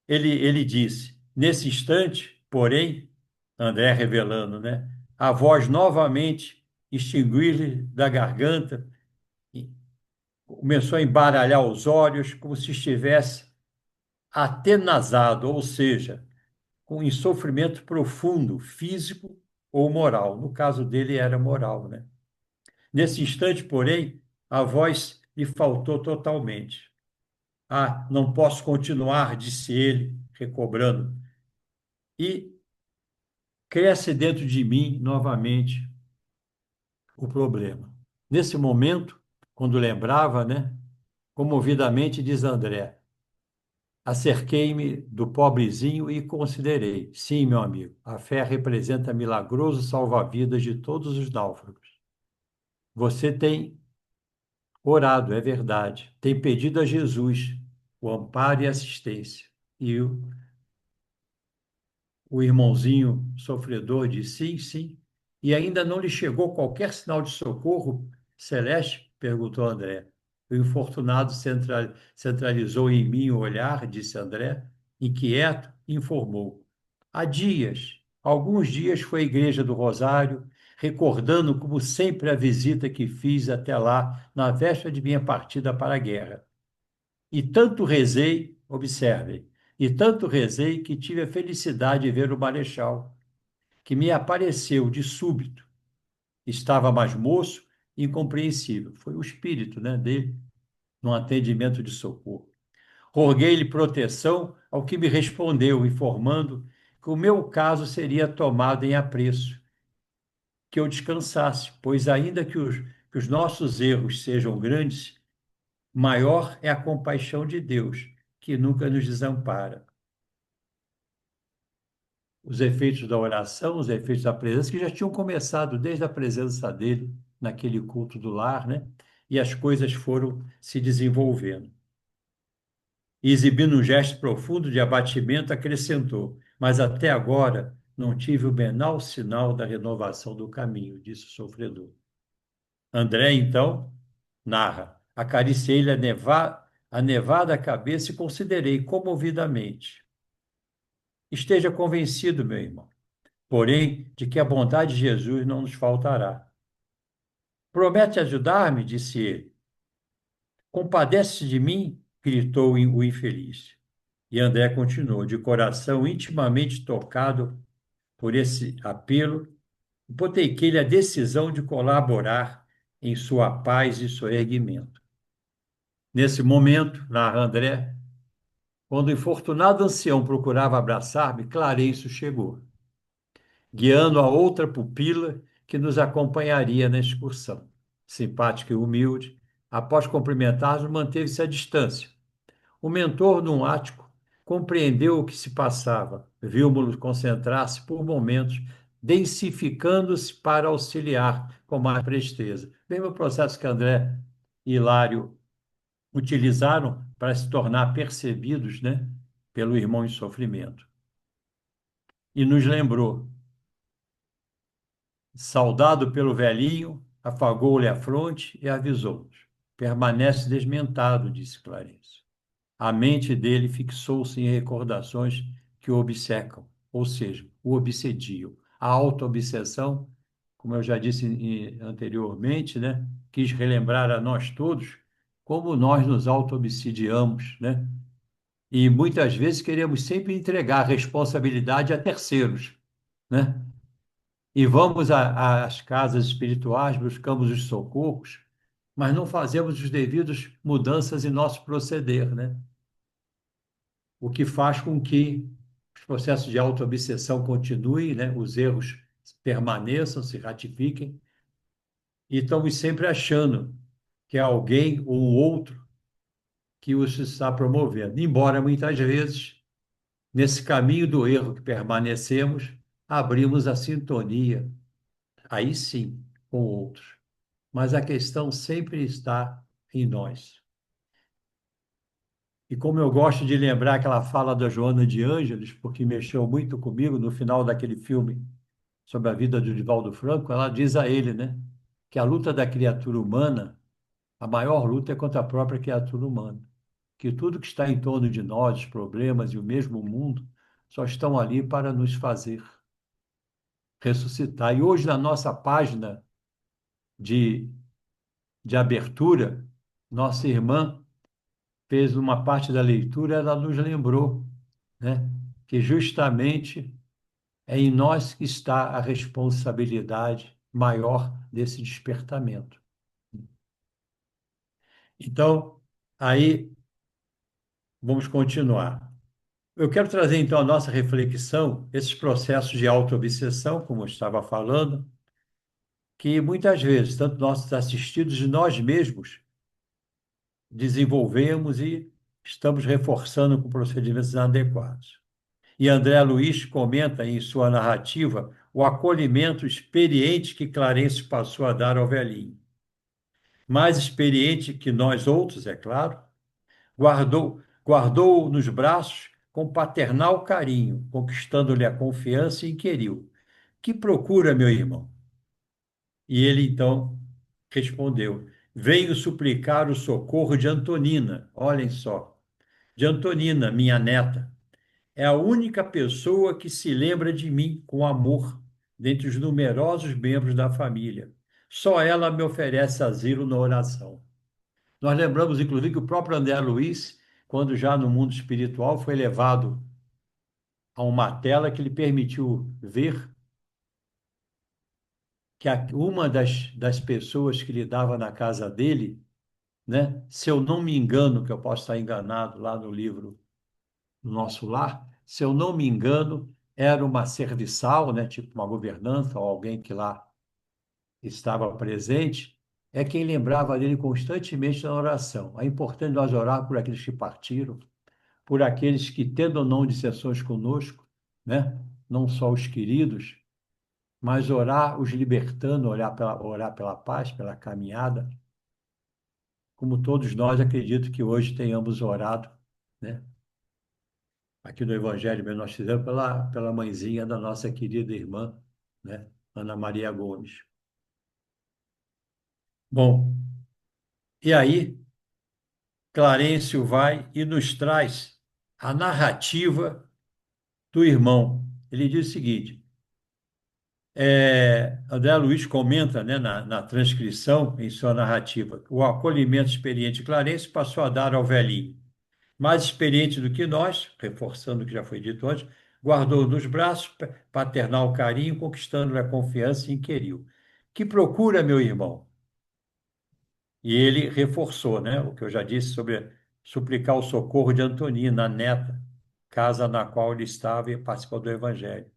ele disse, nesse instante, porém, André revelando, né? A voz novamente extinguir-lhe da garganta, começou a embaralhar os olhos, como se estivesse atenazado, ou seja, em sofrimento profundo, físico ou moral. No caso dele era moral, né? Nesse instante, porém, a voz lhe faltou totalmente. Ah, não posso continuar, disse ele, recobrando. E cresce dentro de mim novamente o problema. Nesse momento, quando lembrava, né, comovidamente diz André, acerquei-me do pobrezinho e considerei. Sim, meu amigo, a fé representa milagroso salva-vidas de todos os náufragos. Você tem orado, é verdade. Tem pedido a Jesus o amparo e assistência. E o irmãozinho sofredor disse sim, sim. E ainda não lhe chegou qualquer sinal de socorro celeste? Perguntou André. O infortunado centralizou em mim o olhar, disse André, inquieto, informou. Há dias, alguns dias foi à Igreja do Rosário, recordando como sempre a visita que fiz até lá na véspera de minha partida para a guerra. E tanto rezei, observem, e tanto rezei que tive a felicidade de ver o marechal, que me apareceu de súbito. Estava mais moço e incompreensível. Foi o espírito, né, dele, num atendimento de socorro. Roguei-lhe proteção, ao que me respondeu, informando que o meu caso seria tomado em apreço, que eu descansasse, pois ainda que os nossos erros sejam grandes, maior é a compaixão de Deus, que nunca nos desampara. Os efeitos da oração, os efeitos da presença, que já tinham começado desde a presença dele naquele culto do lar, né? E as coisas foram se desenvolvendo. E, exibindo um gesto profundo de abatimento, acrescentou: mas até agora não tive o menor sinal da renovação do caminho, disse o sofredor. André, então, narra: acariciei-lhe a nevada cabeça e considerei comovidamente. Esteja convencido, meu irmão, porém, de que a bondade de Jesus não nos faltará. Promete ajudar-me, disse ele. Compadece de mim, gritou o infeliz. E André continuou, de coração intimamente tocado por esse apelo, hipotequei-lhe a decisão de colaborar em sua paz e soerguimento. Nesse momento, narra André, quando o infortunado ancião procurava abraçar-me, Clarencio chegou, guiando a outra pupila que nos acompanharia na excursão. Simpático e humilde, após cumprimentar-nos, manteve-se à distância. O mentor num ático compreendeu o que se passava, viu-mo concentrar-se por momentos, densificando-se para auxiliar com mais presteza. Mesmo processo que André e Hilário utilizaram para se tornar percebidos, né, pelo irmão em sofrimento. E nos lembrou, saudado pelo velhinho, afagou-lhe a fronte e avisou-nos. Permanece desmentado, disse Clarice. A mente dele fixou-se em recordações que o obcecam, ou seja, o obsediam. A auto-obsessão, como eu já disse anteriormente, né, quis relembrar a nós todos como nós nos auto-obsidiamos, né? E muitas vezes queremos sempre entregar a responsabilidade a terceiros, né? E vamos às casas espirituais, buscamos os socorros, mas não fazemos os devidos mudanças em nosso proceder, né? O que faz com que os processos de autoobsessão continuem, né? Os erros permaneçam, se ratifiquem, e estamos sempre achando que é alguém ou um outro que os está promovendo. Embora muitas vezes, nesse caminho do erro que permanecemos, abrimos a sintonia, aí sim, com outros. Mas a questão sempre está em nós. E como eu gosto de lembrar aquela fala da Joana de Ângeles, porque mexeu muito comigo no final daquele filme sobre a vida do Divaldo Franco, ela diz a ele, né, que a luta da criatura humana, a maior luta é contra a própria criatura humana, que tudo que está em torno de nós, os problemas e o mesmo mundo, só estão ali para nos fazer ressuscitar. E hoje, na nossa página de, de abertura, nossa irmã fez uma parte da leitura, ela nos lembrou, né, que justamente é em nós que está a responsabilidade maior desse despertamento. Então, aí vamos continuar. Eu quero trazer então a nossa reflexão, esses processos de autoobsessão, como eu estava falando, que muitas vezes, tanto nossos assistidos e nós mesmos, desenvolvemos e estamos reforçando com procedimentos inadequados. E André Luiz comenta em sua narrativa o acolhimento experiente que Clarence passou a dar ao velhinho. Mais experiente que nós outros, é claro, guardou-o nos braços com paternal carinho, conquistando-lhe a confiança e inquiriu: que procura, meu irmão? E ele então respondeu: venho suplicar o socorro de Antonina. Olhem só, de Antonina, minha neta. É a única pessoa que se lembra de mim com amor, dentre os numerosos membros da família. Só ela me oferece asilo na oração. Nós lembramos, inclusive, que o próprio André Luiz, quando já no mundo espiritual, foi levado a uma tela que lhe permitiu ver que uma das pessoas que lidava na casa dele, né, se eu não me engano, que eu posso estar enganado lá no livro no Nosso Lar, se eu não me engano, era uma serviçal, né, tipo uma governanta ou alguém que lá estava presente, é quem lembrava dele constantemente na oração. É importante nós orar por aqueles que partiram, por aqueles que, tendo ou não dissensões conosco, né? Não só os queridos, mas orar os libertando, orar pela paz, pela caminhada, como todos nós acredito que hoje tenhamos orado, né? Aqui no Evangelho mesmo nós fizemos pela mãezinha da nossa querida irmã, né? Ana Maria Gomes. Bom, e aí Clarencio vai e nos traz a narrativa do irmão. Ele diz o seguinte: André Luiz comenta, né, na transcrição, em sua narrativa, o acolhimento experiente de Clarencio passou a dar ao velhinho. Mais experiente do que nós, reforçando o que já foi dito antes, guardou nos braços paternal carinho, conquistando-lhe a confiança e inquiriu. Que procura, meu irmão? E ele reforçou, né, o que eu já disse sobre suplicar o socorro de Antonina, a neta, casa na qual ele estava e participou do Evangelho.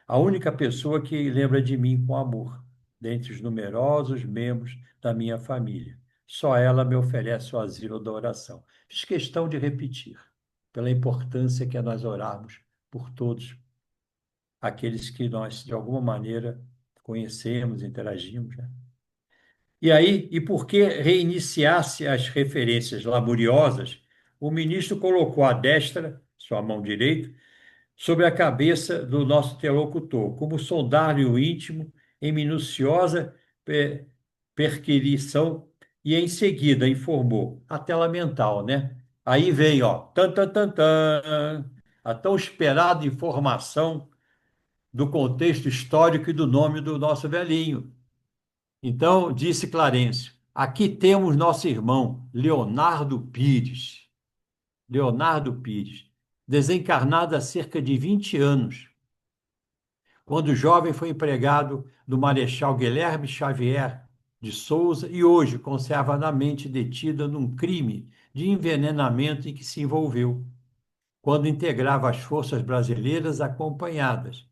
A única pessoa que lembra de mim com amor, dentre os numerosos membros da minha família. Só ela me oferece o asilo da oração. Fiz questão de repetir, pela importância que é nós orarmos por todos aqueles que nós, de alguma maneira, conhecemos, interagimos, né? E aí, e por que reiniciasse as referências laboriosas, o ministro colocou a destra, sua mão direita, sobre a cabeça do nosso interlocutor, como sondar-lhe o íntimo em minuciosa perquisição e em seguida informou a tela mental, né? Aí vem, ó, tan, tan, tan, tan, a tão esperada informação do contexto histórico e do nome do nosso velhinho. Então, disse Clarencio, aqui temos nosso irmão, Leonardo Pires. Leonardo Pires, desencarnado há cerca de 20 anos. Quando jovem foi empregado do Marechal Guilherme Xavier de Souza e hoje conserva na mente detida num crime de envenenamento em que se envolveu, quando integrava as forças brasileiras acompanhadas,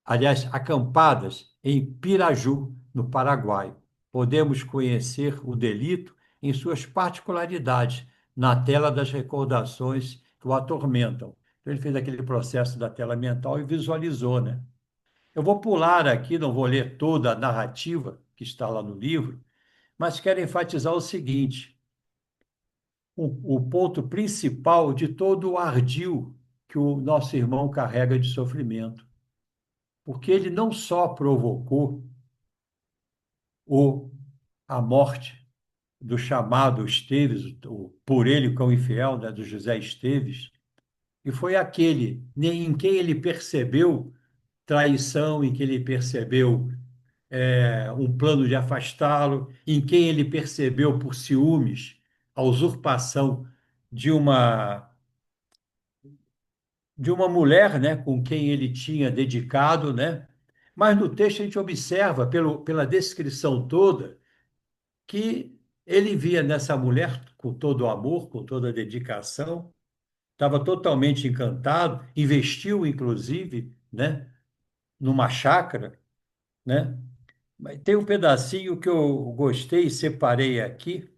aliás, acampadas em Piraju, no Paraguai. Podemos conhecer o delito em suas particularidades na tela das recordações que o atormentam. Então, ele fez aquele processo da tela mental e visualizou, né? Eu vou pular aqui, não vou ler toda a narrativa que está lá no livro, mas quero enfatizar o seguinte: o ponto principal de todo o ardil que o nosso irmão carrega de sofrimento. Porque ele não só provocou o, a morte do chamado Esteves, por ele o cão infiel, né, do José Esteves, e foi aquele em quem ele percebeu traição, em que ele percebeu um plano de afastá-lo, em quem ele percebeu por ciúmes a usurpação de uma de uma mulher, né, com quem ele tinha dedicado, né? Mas no texto a gente observa pela descrição toda que ele via nessa mulher com todo o amor, com toda a dedicação, estava totalmente encantado, investiu inclusive, né, numa chácara, né? Mas tem um pedacinho que eu gostei e separei aqui,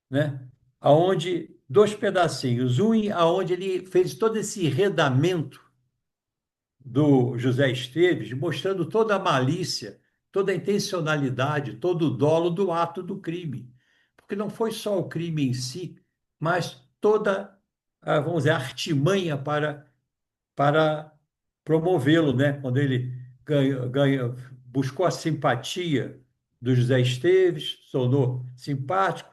né? Aonde dois pedacinhos, aonde ele fez todo esse enredamento do José Esteves, mostrando toda a malícia, toda a intencionalidade, todo o dolo do ato do crime. Porque não foi só o crime em si, mas toda, vamos dizer, a artimanha para promovê-lo, né? Quando ele buscou a simpatia do José Esteves, tornou simpático,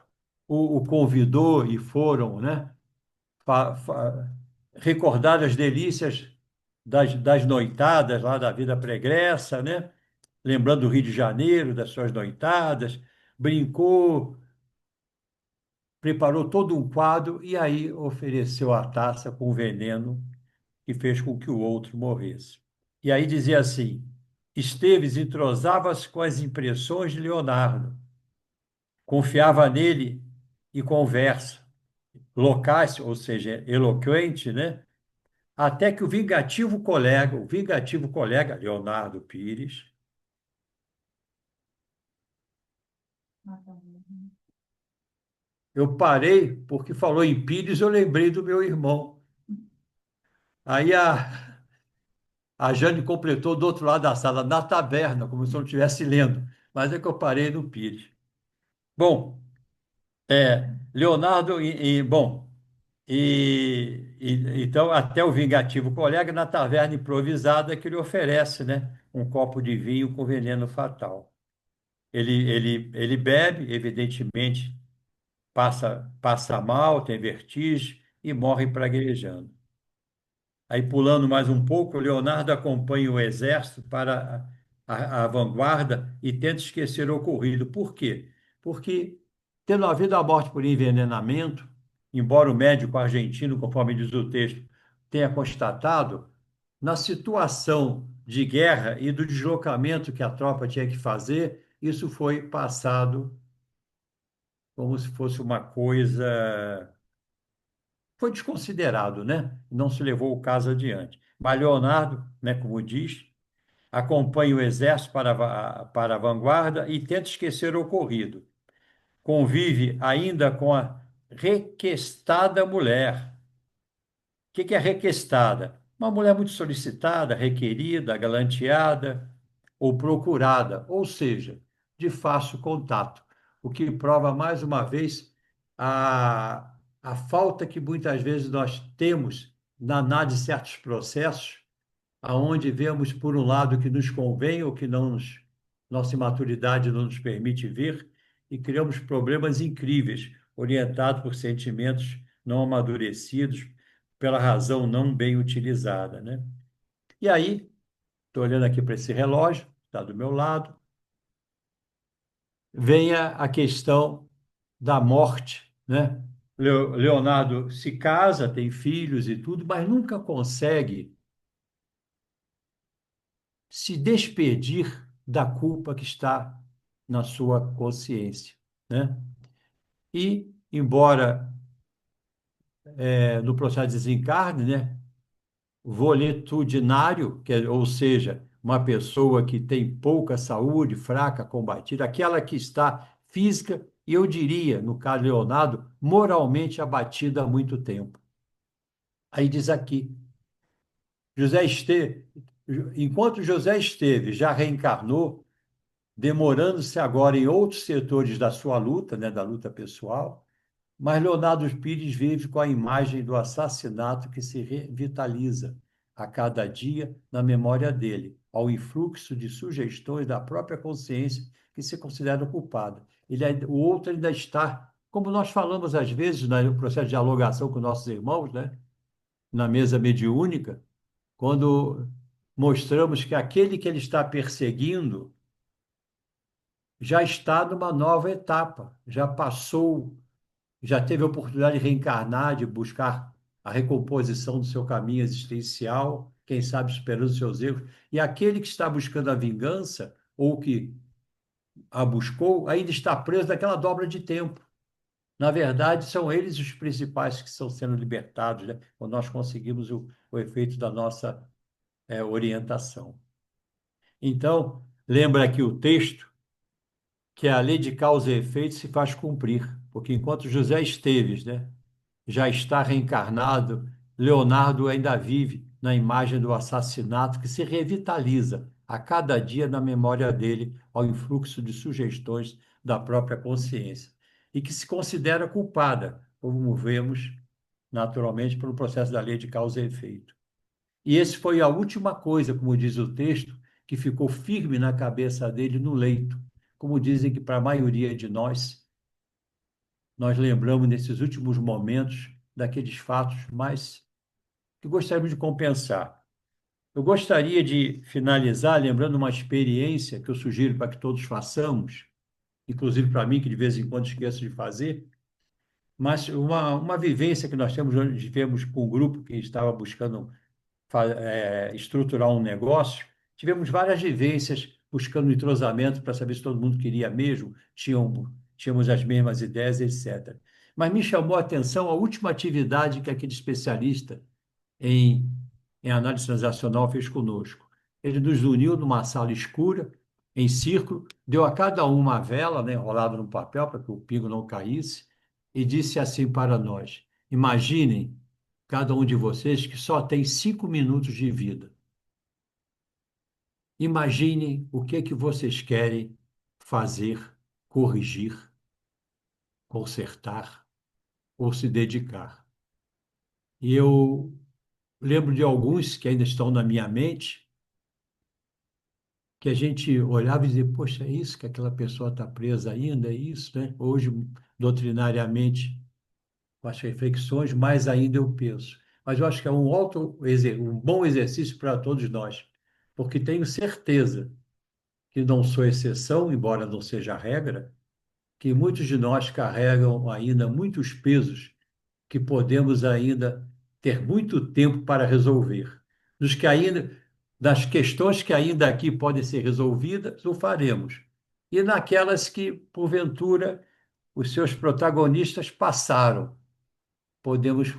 o convidou e foram, né? fa- fa- recordar as delícias das noitadas lá da vida pregressa, né? Lembrando do Rio de Janeiro, das suas noitadas, brincou, preparou todo um quadro e aí ofereceu a taça com veneno que fez com que o outro morresse. E aí dizia assim: Esteves entrosava-se com as impressões de Leonardo, confiava nele e conversa, locais, ou seja, eloquente, né? Até que o vingativo colega Leonardo Pires, Eu parei porque falou em Pires, eu lembrei do meu irmão. Aí a Jane completou do outro lado da sala, na taberna, como se eu não estivesse lendo. Mas é que eu parei no Pires. Bom, Leonardo, bom, então até o vingativo colega na taverna improvisada que lhe oferece, né, um copo de vinho com veneno fatal. Ele bebe, evidentemente, passa mal, tem vertigem e morre praguejando. Aí, pulando mais um pouco, Leonardo acompanha o exército para a vanguarda e tenta esquecer o ocorrido. Por quê? Porque, tendo havido a morte por envenenamento, embora o médico argentino, conforme diz o texto, tenha constatado, na situação de guerra e do deslocamento que a tropa tinha que fazer, isso foi passado como se fosse uma coisa. Foi desconsiderado, né? Não se levou o caso adiante. Mas Leonardo, né, como diz, acompanha o exército para a vanguarda e tenta esquecer o ocorrido. Convive ainda com a requestada mulher. O que é requestada? Uma mulher muito solicitada, requerida, galanteada ou procurada, ou seja, de fácil contato, o que prova mais uma vez a falta que muitas vezes nós temos na análise de certos processos, aonde vemos por um lado que nos convém ou que nossa imaturidade não nos permite ver e criamos problemas incríveis, orientados por sentimentos não amadurecidos, pela razão não bem utilizada, né? E aí, estou olhando aqui para esse relógio, está do meu lado, vem a questão da morte, né? Leonardo se casa, tem filhos e tudo, mas nunca consegue se despedir da culpa que está na sua consciência, né? E, embora no processo de desencarne, né, volitudinário, ou seja, uma pessoa que tem pouca saúde, fraca, combatida, aquela que está física e eu diria, no caso de Leonardo, moralmente abatida há muito tempo. Aí diz aqui, José Esteve, enquanto José Esteve já reencarnou, demorando-se agora em outros setores da sua luta, né, da luta pessoal, mas Leonardo Pires vive com a imagem do assassinato que se revitaliza a cada dia na memória dele, ao influxo de sugestões da própria consciência que se considera culpada. O outro ainda está, como nós falamos às vezes no processo de dialogação com nossos irmãos, né, na mesa mediúnica, quando mostramos que aquele que ele está perseguindo já está numa nova etapa, já passou, já teve a oportunidade de reencarnar, de buscar a recomposição do seu caminho existencial, quem sabe superando os seus erros. E aquele que está buscando a vingança, ou que a buscou, ainda está preso naquela dobra de tempo. Na verdade, são eles os principais que estão sendo libertados, né? Quando nós conseguimos o efeito da nossa orientação. Então, lembra aqui o texto que a lei de causa e efeito se faz cumprir, porque enquanto José Esteves, né, já está reencarnado, Leonardo ainda vive na imagem do assassinato que se revitaliza a cada dia na memória dele ao influxo de sugestões da própria consciência e que se considera culpada, como vemos naturalmente pelo processo da lei de causa e efeito. E esse foi a última coisa, como diz o texto, que ficou firme na cabeça dele no leito. Como dizem que para a maioria de nós lembramos nesses últimos momentos daqueles fatos mais que gostaríamos de compensar. Eu gostaria de finalizar lembrando uma experiência que eu sugiro para que todos façamos, inclusive para mim, que de vez em quando esqueço de fazer, mas uma vivência que nós tivemos com um grupo que estava buscando estruturar um negócio, tivemos várias vivências buscando entrosamento para saber se todo mundo queria mesmo, tínhamos as mesmas ideias, etc. Mas me chamou a atenção a última atividade que aquele especialista em, em análise transacional fez conosco. Ele nos uniu numa sala escura, em círculo, deu a cada um uma vela, né, enrolada no papel para que o pingo não caísse, e disse assim para nós: imaginem, cada um de vocês, que só tem 5 minutos de vida. Imaginem o que vocês querem fazer, corrigir, consertar ou se dedicar. E eu lembro de alguns que ainda estão na minha mente, que a gente olhava e dizia, poxa, é isso que aquela pessoa está presa ainda, é isso, né? Hoje, doutrinariamente, com as reflexões, mais ainda eu penso. Mas eu acho que é um bom exercício para todos nós, porque tenho certeza que não sou exceção, embora não seja a regra, que muitos de nós carregam ainda muitos pesos que podemos ainda ter muito tempo para resolver. Dos que ainda, das questões que ainda aqui podem ser resolvidas, o faremos. E naquelas que, porventura, os seus protagonistas passaram, podemos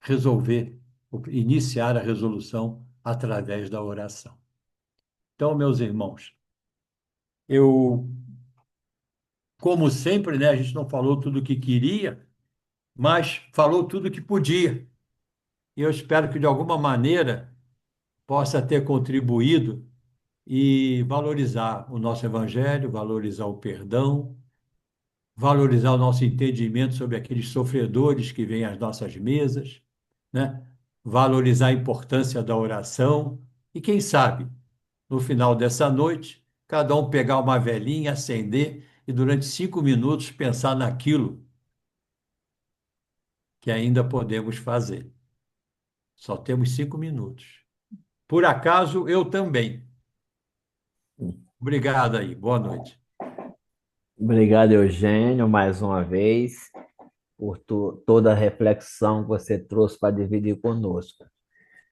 resolver, iniciar a resolução através da oração. Então, meus irmãos, eu, como sempre, né, a gente não falou tudo o que queria, mas falou tudo o que podia. E eu espero que, de alguma maneira, possa ter contribuído e valorizar o nosso evangelho, valorizar o perdão, valorizar o nosso entendimento sobre aqueles sofredores que vêm às nossas mesas, né? Valorizar a importância da oração e, quem sabe, no final dessa noite, cada um pegar uma velinha, acender e durante 5 minutos pensar naquilo que ainda podemos fazer. Só temos 5 minutos. Por acaso, eu também. Obrigado aí. Boa noite. Obrigado, Eugênio, mais uma vez, por toda a reflexão que você trouxe para dividir conosco.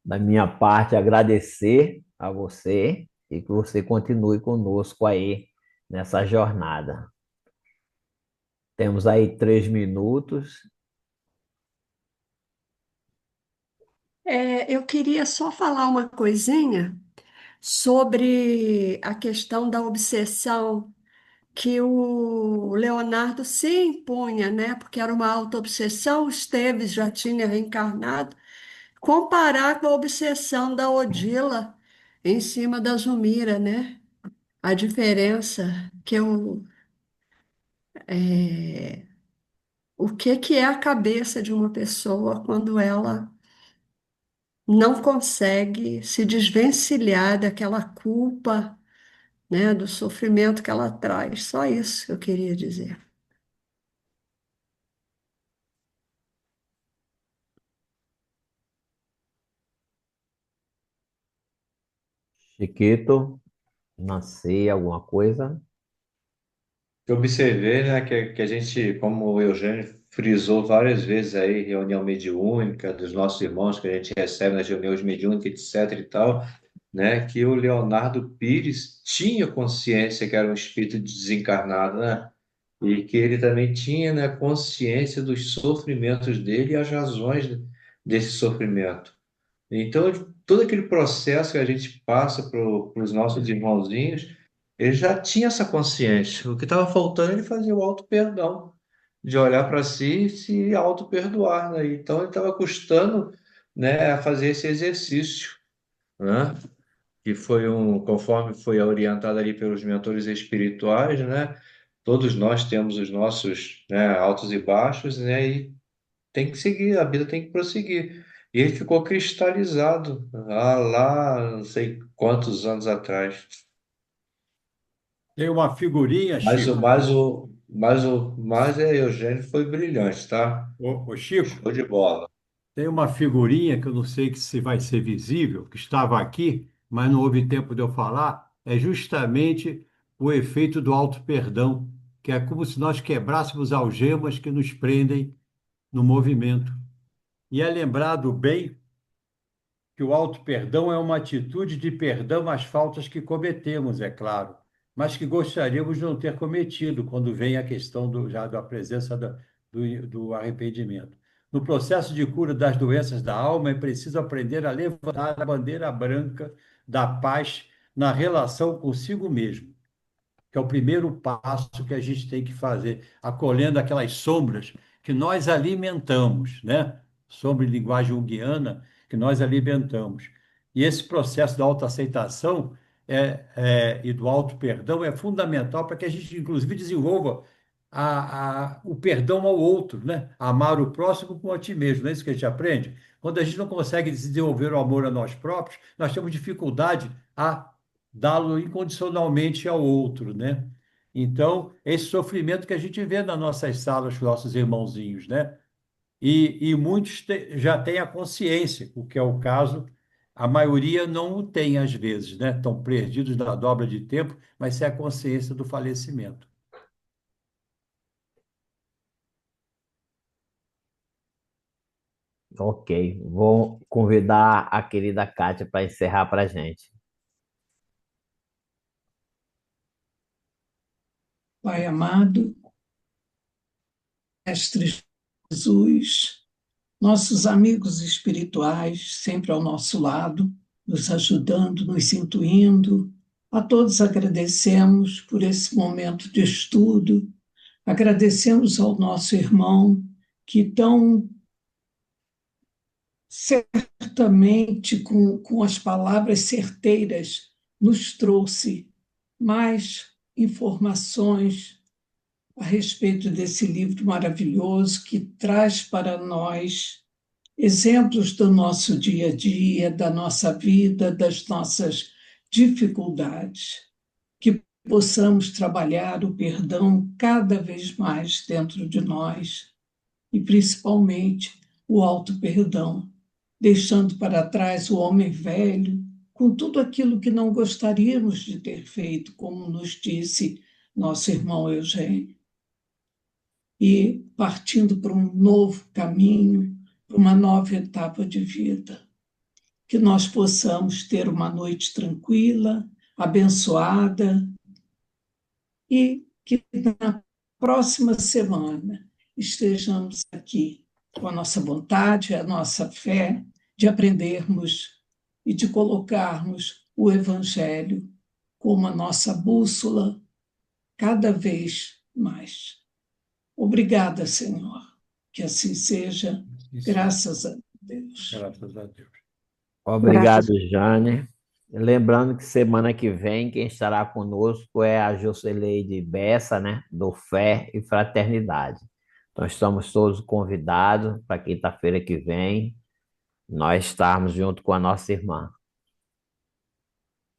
Da minha parte, agradecer a você e que você continue conosco aí nessa jornada. Temos aí 3 minutos. Eu queria só falar uma coisinha sobre a questão da obsessão que o Leonardo se impunha, né? Porque era uma auto-obsessão, o Esteves já tinha reencarnado, comparar com a obsessão da Odila em cima da Zumira, né? A diferença é, o que é a cabeça de uma pessoa quando ela não consegue se desvencilhar daquela culpa, né, do sofrimento que ela traz. Só isso que eu queria dizer. Chiquito, nascer alguma coisa? Eu observei, né, que a gente, como o Eugênio frisou várias vezes aí, reunião mediúnica dos nossos irmãos que a gente recebe nas reuniões mediúnicas, etc e tal, né, que o Leonardo Pires tinha consciência que era um espírito desencarnado, né, e que ele também tinha, né, consciência dos sofrimentos dele e as razões desse sofrimento. Então, todo aquele processo que a gente passa para os nossos irmãozinhos, ele já tinha essa consciência. O que estava faltando é ele fazer o auto-perdão, de olhar para si e se auto-perdoar, né? Então, ele estava custando, né, a fazer esse exercício, né? Que foi conforme foi orientado ali pelos mentores espirituais, né? Todos nós temos os nossos, né, altos e baixos, né? E tem que seguir, a vida tem que prosseguir. E ele ficou cristalizado lá, não sei quantos anos atrás. Tem uma figurinha, Mas o Chico. mais o mais o mais é Eugênio foi brilhante, tá? Ô, Chico, Show de bola. tem uma figurinha que eu não sei se vai ser visível, que estava aqui, mas não houve tempo de eu falar. É justamente o efeito do auto-perdão, que é como se nós quebrássemos algemas que nos prendem no movimento. E é lembrado bem que o auto-perdão é uma atitude de perdão às faltas que cometemos, é claro, mas que gostaríamos de não ter cometido quando vem a questão já da presença do arrependimento. No processo de cura das doenças da alma, é preciso aprender a levantar a bandeira branca da paz na relação consigo mesmo, que é o primeiro passo que a gente tem que fazer, acolhendo aquelas sombras que nós alimentamos, né? Sobre linguagem junguiana, que nós alimentamos. E esse processo da autoaceitação e do auto-perdão é fundamental para que a gente, inclusive, desenvolva o perdão ao outro, né? Amar o próximo como a ti mesmo, não é isso que a gente aprende? Quando a gente não consegue desenvolver o amor a nós próprios, nós temos dificuldade a dá-lo incondicionalmente ao outro, né? Então, esse sofrimento que a gente vê nas nossas salas com nossos irmãozinhos, né? E muitos já têm a consciência, o que é o caso, a maioria não o tem às vezes, né? Estão perdidos na dobra de tempo, mas é a consciência do falecimento. Ok, vou convidar a querida Kátia para encerrar para a gente. Pai amado, Mestre Jesus, nossos amigos espirituais sempre ao nosso lado, nos ajudando, nos intuindo. A todos agradecemos por esse momento de estudo, agradecemos ao nosso irmão que tão certamente, com as palavras certeiras, nos trouxe mais informações a respeito desse livro maravilhoso que traz para nós exemplos do nosso dia a dia, da nossa vida, das nossas dificuldades, que possamos trabalhar o perdão cada vez mais dentro de nós e, principalmente, o auto-perdão, deixando para trás o homem velho com tudo aquilo que não gostaríamos de ter feito, como nos disse nosso irmão Eugênio, e partindo para um novo caminho, para uma nova etapa de vida. Que nós possamos ter uma noite tranquila, abençoada, e que na próxima semana estejamos aqui com a nossa vontade, a nossa fé de aprendermos e de colocarmos o Evangelho como a nossa bússola cada vez mais. Obrigada, Senhor. Que assim seja, graças a Deus. Graças a Deus. Obrigado, Graças. Jane. Lembrando que semana que vem quem estará conosco é a Joceleide Bessa, né, do Fé e Fraternidade. Então estamos todos convidados para quinta-feira que vem nós estarmos junto com a nossa irmã.